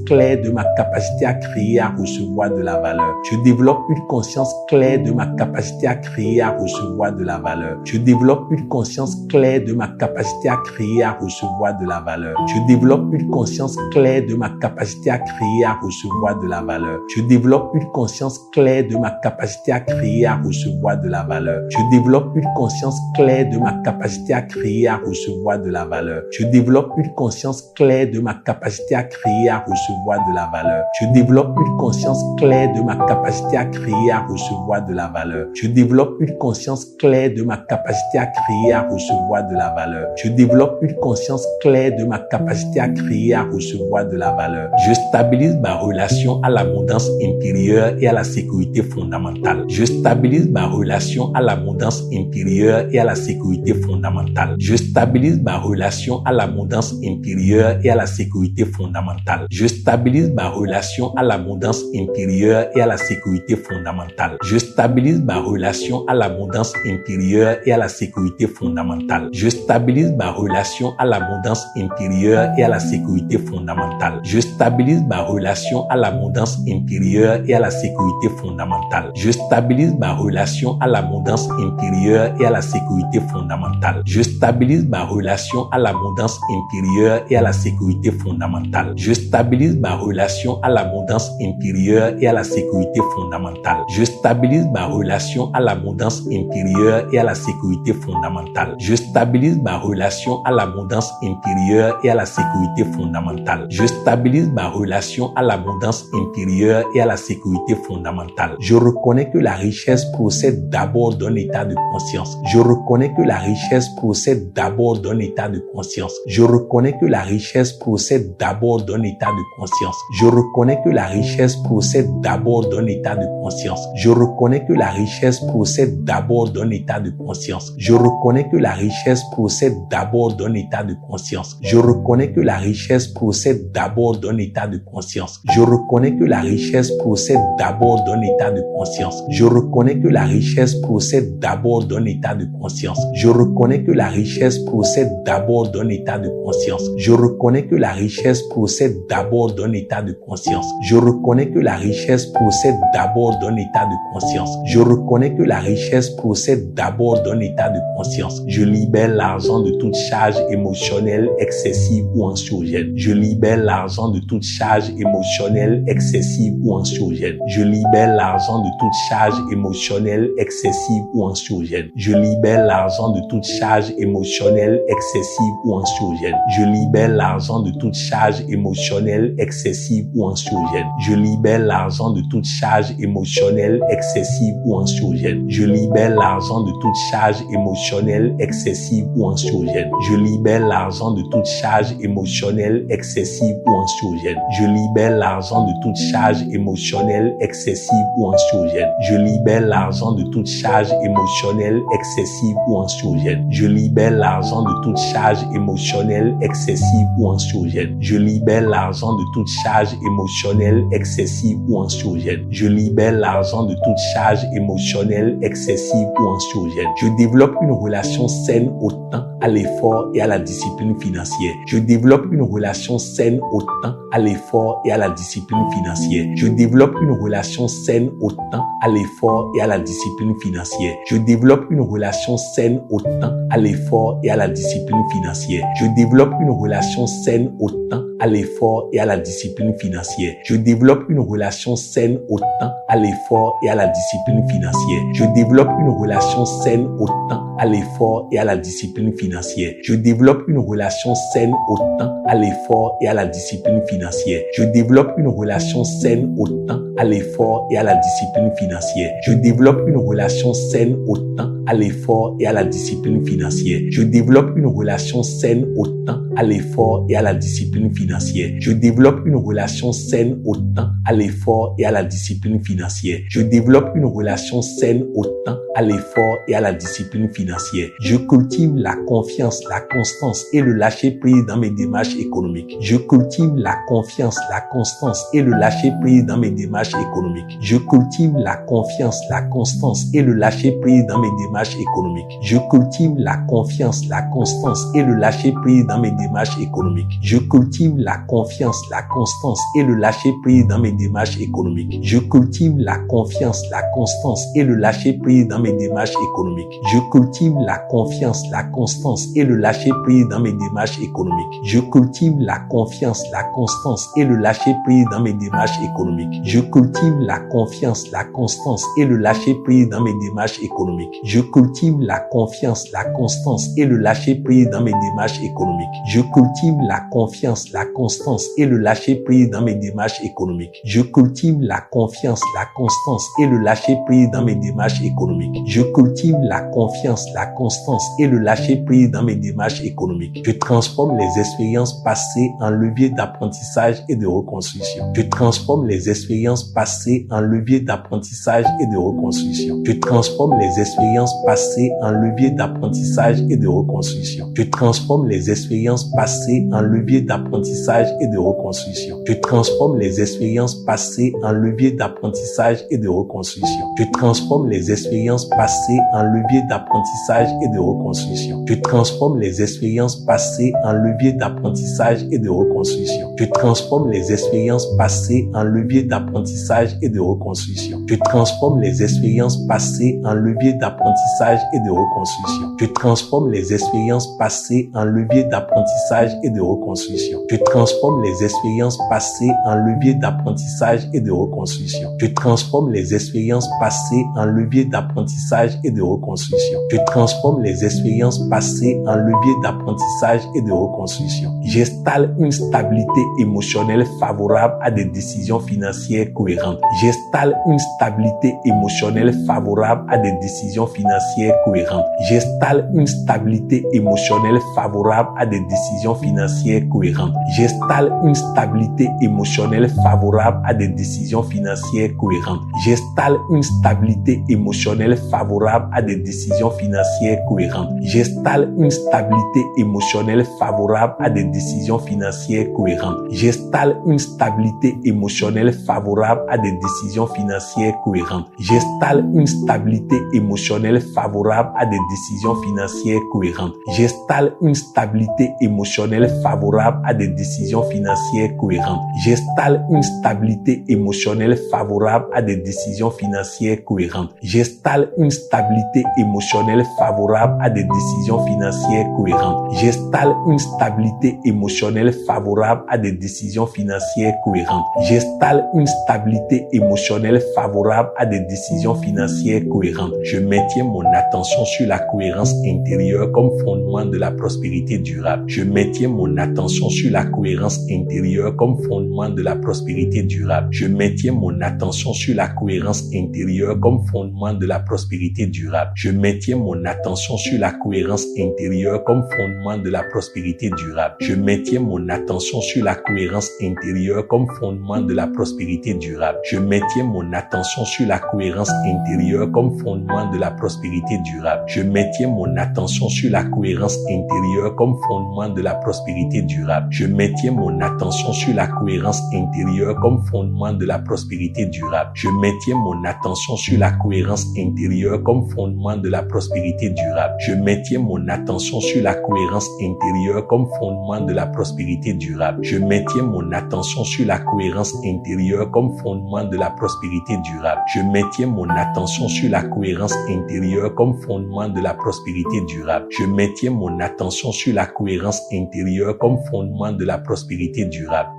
claire de ma capacité à créer, à recevoir de la valeur. Je développe une conscience claire de ma capacité à créer, à recevoir de la valeur. Je développe une conscience claire de ma capacité à créer, à recevoir de la valeur. Je développe une conscience claire de ma capacité à créer, à recevoir de la valeur. Je développe une conscience claire de ma capacité à créer, à recevoir de la valeur. Je développe une conscience claire de ma capacité à créer, à recevoir de la valeur. Je développe une conscience claire de ma capacité à créer, à recevoir de la valeur. Je développe une conscience claire de ma capacité à créer, à recevoir de la valeur. Je développe une conscience claire de ma capacité à créer, à recevoir de la valeur. Je développe une conscience claire de ma capacité à créer, à recevoir de la valeur. Je développe une conscience claire de ma capacité à créer, à recevoir de la valeur. Je stabilise ma relation à l'abondance intérieure et à la sécurité fondamentale. Je stabilise ma relation à l'abondance intérieure et à la sécurité fondamentale. Je stabilise ma relation à l'abondance intérieure et à la sécurité fondamentale. Je stabilise ma relation à l'abondance intérieure et à la sécurité fondamentale. Je stabilise ma relation à l'abondance intérieure et à la sécurité fondamentale. Je stabilise ma relation à l'abondance intérieure et à la sécurité fondamentale. Je stabilise ma relation à l'abondance intérieure et à la sécurité fondamentale. Je stabilise ma relation à l'abondance intérieure et à la sécurité fondamentale. Je stabilise ma relation à l'abondance intérieure et à la sécurité fondamentale. Je stabilise ma relation à l'abondance intérieure et à la sécurité fondamentale. Je stabilise ma relation à l'abondance intérieure et à la sécurité fondamentale. Je stabilise ma relation à l'abondance intérieure et à la sécurité fondamentale. Je stabilise ma relation à l'abondance intérieure et à la sécurité fondamentale. Je reconnais que la richesse procède d'abord d'un état de conscience. Je reconnais que la richesse procède d'abord d'un état de conscience. Je reconnais que la richesse procède d'abord d'un état de conscience. Je reconnais que la richesse procède d'abord d'un état de conscience. Je reconnais que la richesse procède d'abord d'un état de conscience. Je reconnais que la richesse procède d'abord d'un état de conscience. Je reconnais que la richesse procède d'abord d'un état de conscience. Je reconnais que la richesse procède d'abord d'un état de conscience. Je reconnais que la richesse procède d'abord d'un état de conscience. Je reconnais que la richesse procède d'abord d'un état de conscience. Je reconnais que la richesse procède d'abord d'un état de conscience. Je reconnais que la richesse procède d'abord d'un état de conscience. Je reconnais que la richesse procède d'abord d'un état de conscience. Je libère l'argent de toute charge émotionnelle excessive ou anxiogène. Je libère l'argent de toute charge émotionnelle excessive ou anxiogène. Je libère l'argent de toute charge émotionnelle excessive ou anxiogène. Je libère l'argent de toute charge émotionnelle excessive ou anxiogène. Je libère l'argent de toute charge émotionnelle excessive ou anxiogène. Je libère l'argent de toute charge émotionnelle excessive ou anxiogène. Je libère l'argent de toute charge émotionnelle excessive ou anxiogène. Je libère l'argent de toute charge émotionnelle excessive ou anxiogène. Je libère l'argent de toute charge émotionnelle excessive ou anxiogène. Je libère l'argent de toute charge émotionnelle excessive ou anxiogène. Je libère l'argent de toute charge émotionnelle excessive ou anxiogène. Je libère l'argent de toute charge émotionnelle excessive ou anxiogène. Je libère l'argent de toute charge émotionnelle excessive ou anxiogène. Je développe une relation saine au temps, à l'effort et à la discipline financière. Je développe une relation saine au temps, à l'effort et à la discipline financière. Je développe une relation saine au temps, à l'effort et à la discipline financière. Je développe développe une relation saine au temps, à l'effort et à la discipline financière. Je développe une relation saine au temps, à l'effort et à la discipline financière. Je développe une relation saine au temps, à l'effort et à la discipline financière. Je développe une relation saine au temps, à l'effort et à la discipline financière. Je développe une relation saine au temps, à l'effort et à la discipline financière. Je développe une relation saine au temps, à l'effort et à la discipline financière. Je développe une relation saine au temps, à l'effort et à la discipline financière. Je développe une relation saine au temps, à l'effort et à la discipline financière. Je développe une relation saine au temps, à l'effort et à la discipline financière. Je développe une relation saine au temps, à l'effort et à la discipline financière. Je cultive la confiance, la constance et le lâcher-prise dans mes démarches économiques. Je cultive la confiance, la constance et le lâcher-prise dans mes démarches économiques. Je cultive la confiance, la constance et le lâcher-prise dans mes démarches économiques. Je cultive la confiance, la constance et le lâcher-prise dans mes démarches économiques. Je cultive la confiance, la constance et le lâcher-prise dans mes démarches économiques. Je cultive la confiance, la constance et le lâcher-prise dans mes démarches économiques. Je cultive la confiance, la constance et le lâcher-prise dans mes démarches économiques. Je cultive la confiance, la constance et le lâcher-prise dans mes démarches économiques. Je cultive la confiance, la constance et le lâcher-prise dans mes démarches économiques. Je cultive la confiance, la constance et le lâcher-prise dans mes démarches économiques. Je cultive la confiance, la constance et le lâcher-prise dans mes démarches économiques. Je cultive la confiance, la constance et le lâcher-prise dans mes démarches économiques. Je cultive la confiance, la constance et le lâcher-prise dans mes démarches économiques. Je transforme les expériences passées en levier d'apprentissage et de reconstruction. Je transforme les expériences passées en levier d'apprentissage et de reconstruction. Je transforme les expériences passées en levier d'apprentissage et de reconstruction. Je transforme les expériences passées en levier d'apprentissage et de reconstruction. Je transforme les expériences passées en levier d'apprentissage et de reconstruction. Je transforme les expériences passées en levier d'apprentissage et de reconstruction. Je transforme les expériences passées en levier d'apprentissage et de reconstruction. Je transforme les expériences passées en levier d'apprentissage et de reconstruction. Je transforme les expériences passées en levier d'apprentissage et de reconstruction. Je transforme les expériences passées en levier d'apprentissage et de reconstruction. Je transforme les expériences passées en levier d'apprentissage et de reconstruction. Je transforme les expériences passées en levier d'apprentissage et de reconstruction. Je transforme les expériences passées en levier d'apprentissage et de reconstruction. J'installe une stabilité émotionnelle favorable à des décisions financières cohérentes. J'installe une stabilité émotionnelle favorable à des décisions financières cohérentes. J'installe une stabilité émotionnelle favorable à des décisions financières cohérentes. J'installe une stabilité émotionnelle favorable à des décisions financières cohérentes. J'installe une stabilité émotionnelle favorable à des décisions financières cohérentes. J'installe une stabilité émotionnelle favorable à des décisions financières cohérentes. J'installe une stabilité émotionnelle favorable à des décisions financières cohérentes. J'installe une stabilité émotionnelle favorable à des décisions financières cohérentes. J'installe une stabilité émotionnelle favorable à des décisions financières cohérentes. J'installe une stabilité émotionnelle favorable à des décisions financières cohérentes. J'installe une stabilité émotionnelle favorable à des décisions financières cohérentes. J'installe une stabilité émotionnelle favorable à des décisions financières cohérentes. J'installe une stabilité émotionnelle favorable à des décisions financières cohérentes. Je maintiens mon attention sur la cohérence intérieure comme fondement de la prospérité durable. Je maintiens mon attention sur la cohérence intérieure comme fondement de la prospérité durable. Je maintiens mon attention sur la cohérence intérieure comme fondement de la prospérité durable. Je maintiens mon attention sur la cohérence intérieure comme fondement de la prospérité durable. Je maintiens mon attention sur la cohérence intérieure comme fondement de la prospérité durable. Je maintiens mon attention sur la cohérence intérieure comme fondement de la prospérité durable. Je maintiens mon attention sur la cohérence intérieure comme fondement de la prospérité durable. Je maintiens mon attention sur la cohérence intérieure comme fondement de la prospérité durable. Je maintiens mon attention sur la cohérence intérieure comme fondement de la prospérité durable. Je maintiens mon attention sur la cohérence intérieure comme fondement de la prospérité durable. Je maintiens mon attention sur la cohérence intérieure comme fondement de la prospérité durable. Je maintiens mon attention sur la cohérence intérieure comme fondement de la prospérité durable. Je maintiens mon attention sur la cohérence intérieure comme fondement de la prospérité durable.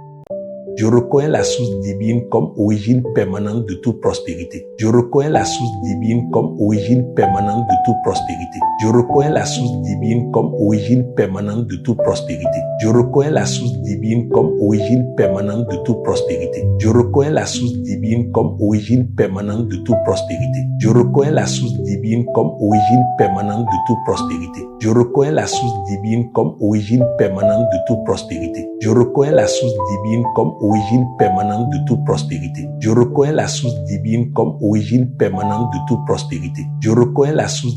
Je reconnais la source divine comme origine permanente de toute prospérité. Je reconnais la source divine comme origine permanente de toute prospérité. Je reconnais la source divine comme origine permanente de toute prospérité. Je reconnais la source divine comme origine permanente de toute prospérité. Je reconnais la source divine comme origine permanente de toute prospérité. Je reconnais la source divine comme origine permanente de toute prospérité. Je reconnais la source divine comme origine permanente de toute prospérité. Je reconnais la source divine comme origine permanente de toute prospérité. Je reconnais la source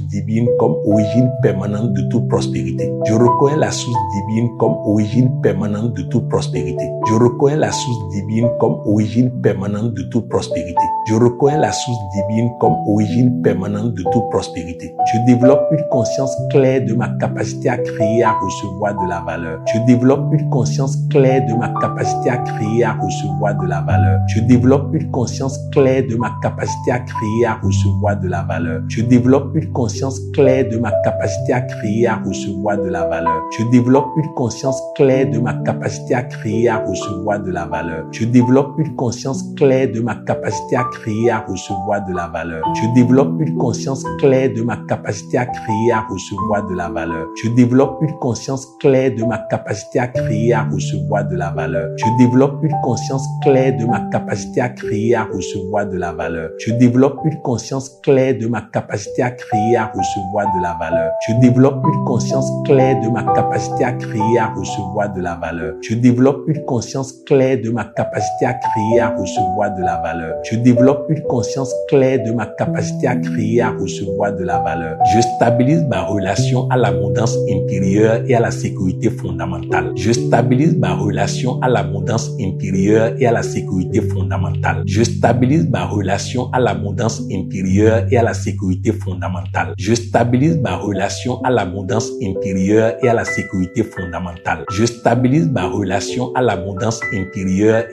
divine comme origine permanente de toute prospérité. Je reconnais la source divine comme origine permanente de toute prospérité. Je reconnais la source divine comme origine permanente de toute prospérité. Je reconnais la source divine comme origine permanente de toute prospérité. Je reconnais la source divine comme origine permanente de toute prospérité. Je développe une conscience claire de ma capacité à créer et à recevoir de la valeur. Je développe une conscience claire de ma capacité à créer et à recevoir de la valeur. Je développe une conscience claire de ma capacité à créer et à recevoir de la valeur. Je développe une conscience claire de ma capacité à créer et à recevoir de la valeur. Je développe une conscience claire de ma capacité à créer et à recevoir de la valeur. Je développe une conscience claire de ma capacité à créer et à recevoir de la valeur. Je développe une conscience claire de ma capacité à créer et à recevoir de la valeur. Je développe une conscience claire de ma capacité à créer et à recevoir de la valeur. Je développe une conscience claire de ma capacité à créer et à recevoir de la valeur. Je développe une conscience claire de ma capacité à créer et à recevoir de la valeur. Je développe une conscience claire de ma capacité à créer et à recevoir de la valeur. Je développe une conscience claire de ma capacité à créer et à recevoir de la valeur. Je développe une conscience claire de ma capacité à créer et à recevoir de la valeur. Je stabilise ma relation à l'abondance intérieure et à la sécurité fondamentale. Je stabilise ma relation à l'abondance intérieure et à la sécurité fondamentale. Je stabilise ma relation à l'abondance intérieure et à la sécurité fondamentale. Je stabilise ma relation à l'abondance intérieure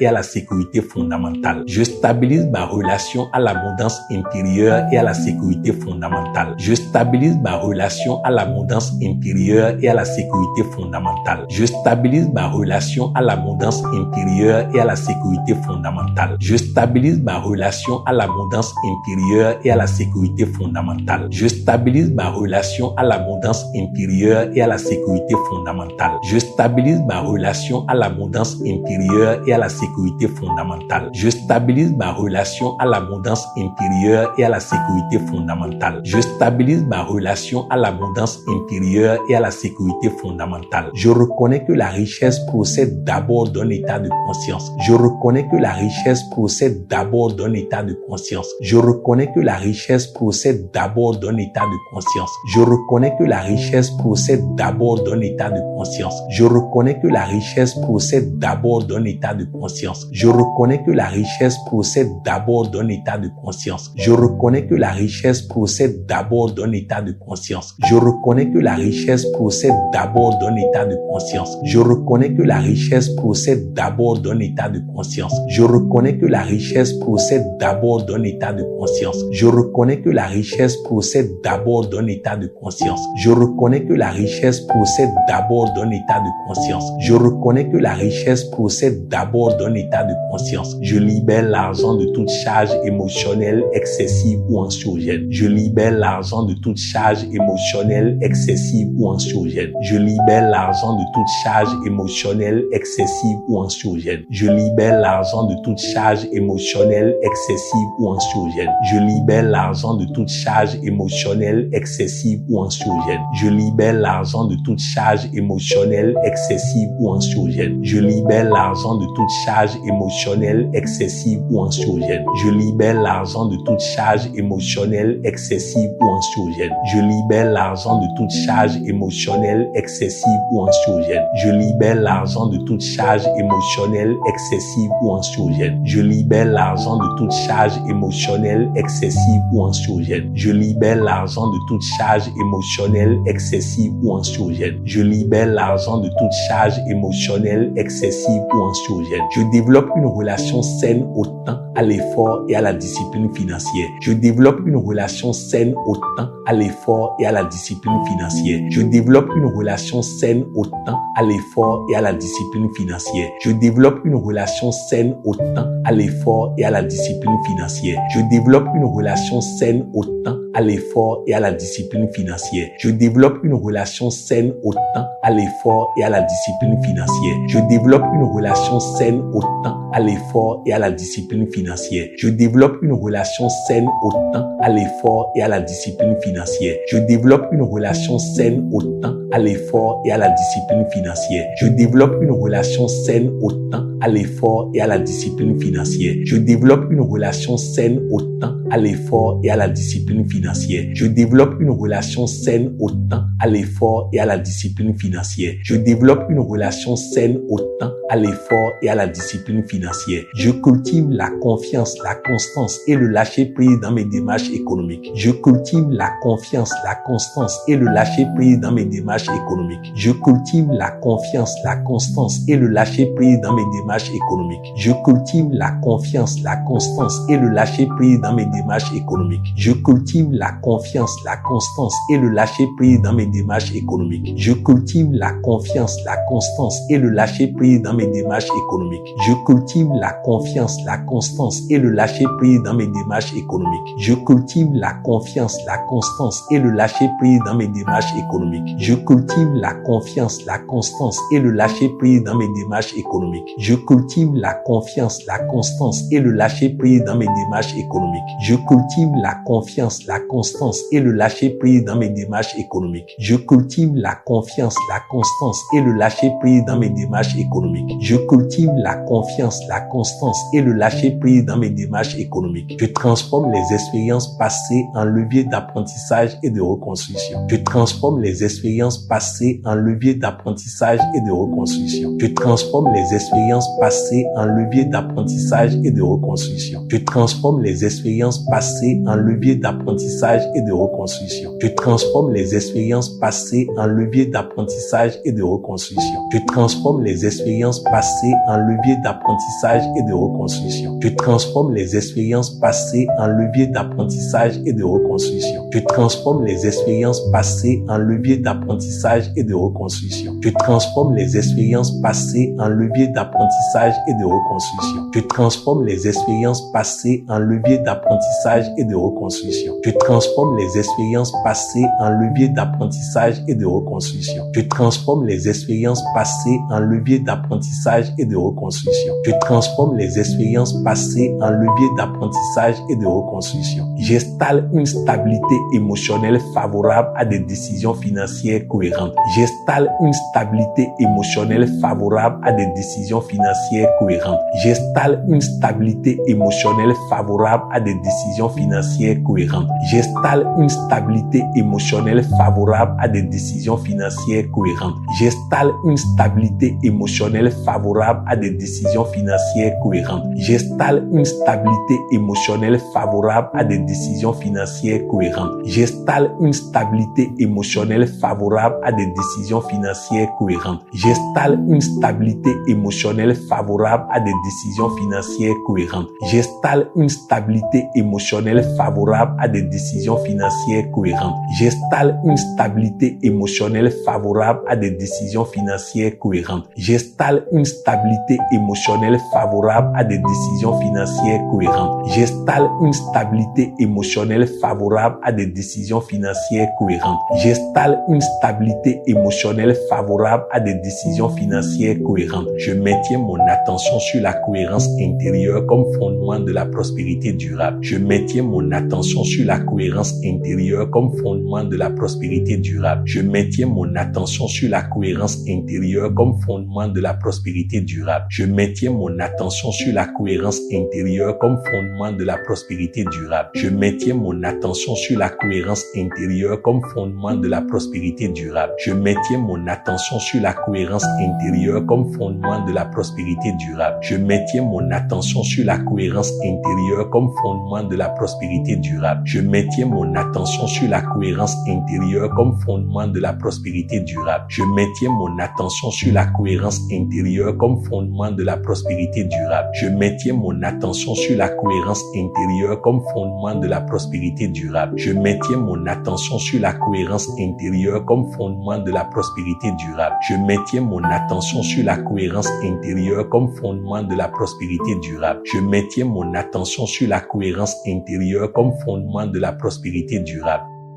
et à la sécurité fondamentale. Je stabilise ma relation à l'abondance intérieure et à la sécurité fondamentale. Je stabilise ma relation à l'abondance intérieure et à la sécurité fondamentale. Je stabilise ma relation à l'abondance intérieure et à la sécurité fondamentale. Je stabilise ma relation à l'abondance intérieure et à la sécurité fondamentale. Je stabilise ma relation à l'abondance intérieure et à la sécurité fondamentale. Je stabilise ma relation à l'abondance intérieure et à la sécurité fondamentale. Je stabilise ma relation à l'abondance intérieure et à la sécurité fondamentale. Je stabilise ma relation à l'abondance intérieure et à la sécurité fondamentale. Je stabilise ma relation à l'abondance intérieure et à la sécurité fondamentale. Je reconnais que la richesse procède d'abord d'un état de conscience. Je reconnais que la richesse procède d'abord d'un état de conscience. Je reconnais que la richesse procède d'abord d'un état de conscience. Je reconnais que la richesse procède d'abord d'un état de conscience. Je reconnais que la richesse procède d'abord d'un état de conscience. Je reconnais que la richesse procède d'abord d'un état de conscience. Je reconnais que la richesse procède d'abord d'un état de conscience. Je reconnais que la richesse procède d'abord d'un état de conscience. Je reconnais que la richesse procède d'abord d'un état de conscience. Je reconnais que la richesse procède d'abord d'un état de conscience. Je reconnais que la richesse procède d'abord d'un état de conscience. Je reconnais que la richesse procède d'abord d'un état de conscience. Je reconnais que la richesse procède d'abord d'un état de conscience. Je libère l'argent de toute charge émotionnelle excessive ou anxiogène. Je libère l'argent de toute charge émotionnelle excessive ou anxiogène. Je libère l'argent de toute charge émotionnelle excessive ou anxiogène. Je libère l'argent de toute charge émotionnelle excessive ou anxiogène. Je libère l'argent de toute charge émotionnelle excessive ou anxiogène. Je libère l'argent de toute charge émotionnelle excessive ou anxiogène. Je libère l'argent de toute charge émotionnelle excessive ou anxiogène. Je libère l'argent de toute charge émotionnelle excessive ou anxiogène. Je libère l'argent de toute charge émotionnelle excessive ou anxiogène. Je libère l'argent de toute charge émotionnelle émotionnelle excessive ou anxiogène. Je libère l'argent de toute charge émotionnelle excessive ou anxiogène. Je libère l'argent de toute charge émotionnelle excessive ou anxiogène. Je libère l'argent de toute charge émotionnelle excessive ou anxiogène. Je développe une relation saine au temps, à l'effort et à la discipline financière. Je développe une relation saine au temps, à l'effort et à la discipline financière. Je développe une relation saine au temps, à l'effort et à la discipline financière. Je développe une relation saine au temps, à l'effort et à la discipline financière. Je développe une relation saine au temps, à l'effort et à la discipline financière. Je développe une relation saine au temps, à l'effort et à la discipline financière. Je développe une relation saine au temps, à l'effort et à la discipline financière. Je développe une relation saine au temps, à l'effort et à la discipline financière. Je développe une relation saine au temps, à l'effort et à la discipline financière. Je développe une relation saine au temps, à l'effort et à la discipline financière. Je développe une relation saine au temps, à l'effort et à la discipline financière. Je développe une relation saine au temps, à l'effort et à la discipline financière. Je développe une relation saine au temps, à l'effort et à la discipline financière. Je cultive la confiance, la constance et le lâcher-prise dans mes démarches économiques. Je cultive la confiance, la constance et le lâcher-prise dans mes démarches économiques. Je cultive la confiance, la constance et le lâcher-prise dans mes démarches économiques. Je cultive la confiance, la constance et le lâcher-prise dans mes démarches économiques. Je cultive la confiance, la constance et le lâcher-prise dans mes démarches économiques. Je cultive la confiance, la constance et le lâcher-prise dans mes démarches économiques. Je cultive la confiance, la constance et le lâcher-prise dans mes démarches économiques. Je cultive la confiance, la constance et le lâcher-prise dans mes démarches économiques. Je cultive la confiance, la constance et le lâcher-prise dans mes démarches économiques. Je cultive la confiance, la constance et le lâcher-prise dans mes démarches économiques. Je cultive la confiance, la constance et le lâcher-prise dans mes démarches économiques. Je cultive la confiance, la constance et le lâcher-prise dans mes démarches économiques. Je cultive la confiance, la constance et le lâcher-prise dans mes démarches économiques. Je transforme les expériences passées en levier d'apprentissage et de reconstruction. Je transforme les expériences passées en levier d'apprentissage et de reconstruction. Je transforme les expériences passées en levier d'apprentissage et de reconstruction. Je transforme les expériences passées en levier d'apprentissage et de reconstruction. Je transforme les expériences passées en levier d'apprentissage et de reconstruction. Je transforme les expériences passées en levier d'apprentissage et de reconstruction. Je transforme les expériences passées en levier d'apprentissage et de reconstruction. Je transforme les expériences passées en levier d'apprentissage et de reconstruction. Je transforme les expériences passées en levier d'apprentissage et de reconstruction. Je transforme les expériences passées en levier d'apprentissage et de reconstruction. Je transforme les expériences passées en levier d'apprentissage et de reconstruction. Je transforme les expériences passées en levier d'apprentissage et de reconstruction. Je transforme les expériences passées en levier d'apprentissage et de reconstruction. J'installe une stabilité émotionnelle favorable à des décisions financières cohérentes. J'installe une stabilité émotionnelle favorable à des décisions financières cohérentes. J'installe une stabilité émotionnelle favorable à des décisions financières cohérentes. J'installe une stabilité émotionnelle favorable à des décisions financières cohérentes. J'installe une stabilité émotionnelle favorable à des décisions financières cohérentes. J'installe une stabilité émotionnelle favorable à des décisions financières cohérentes. J'installe une stabilité émotionnelle favorable à des décisions financières cohérentes. J'installe une stabilité émotionnelle favorable à des décisions financières cohérentes. J'installe une stabilité émotionnelle favorable à des décisions financières cohérentes. J'installe une stabilité émotionnelle favorable à des décisions financières cohérentes. J'installe une stabilité émotionnelle favorable à des décisions financières cohérentes. J'installe une stabilité émotionnelle favorable à des décisions financières cohérentes. J'installe une stabilité émotionnelle favorable à des décisions financières cohérentes. Je maintiens mon attention sur la cohérence intérieure comme fondement de la prospérité durable. Je maintiens mon attention sur la cohérence intérieure comme fondement de la prospérité durable. Je maintiens mon attention sur la cohérence intérieure comme fondement de la prospérité durable. Je maintiens mon attention sur la cohérence intérieure comme fondement de la prospérité durable. Je maintiens mon attention sur la cohérence intérieure comme fondement de la prospérité durable. Je maintiens mon attention sur la cohérence intérieure comme fondement de la prospérité prospérité durable. Je maintiens mon attention sur la cohérence intérieure comme fondement de la prospérité durable. Je maintiens mon attention sur la cohérence intérieure comme fondement de la prospérité durable. Je maintiens mon attention sur la cohérence intérieure comme fondement de la prospérité durable. Je maintiens mon attention sur la cohérence intérieure comme fondement de la prospérité durable. Je maintiens mon attention sur la cohérence intérieure comme fondement de la prospérité durable. Je maintiens mon attention sur la cohérence intérieure comme fondement de la prospérité durable. Je maintiens mon attention sur la cohérence intérieure comme fondement de la prospérité durable.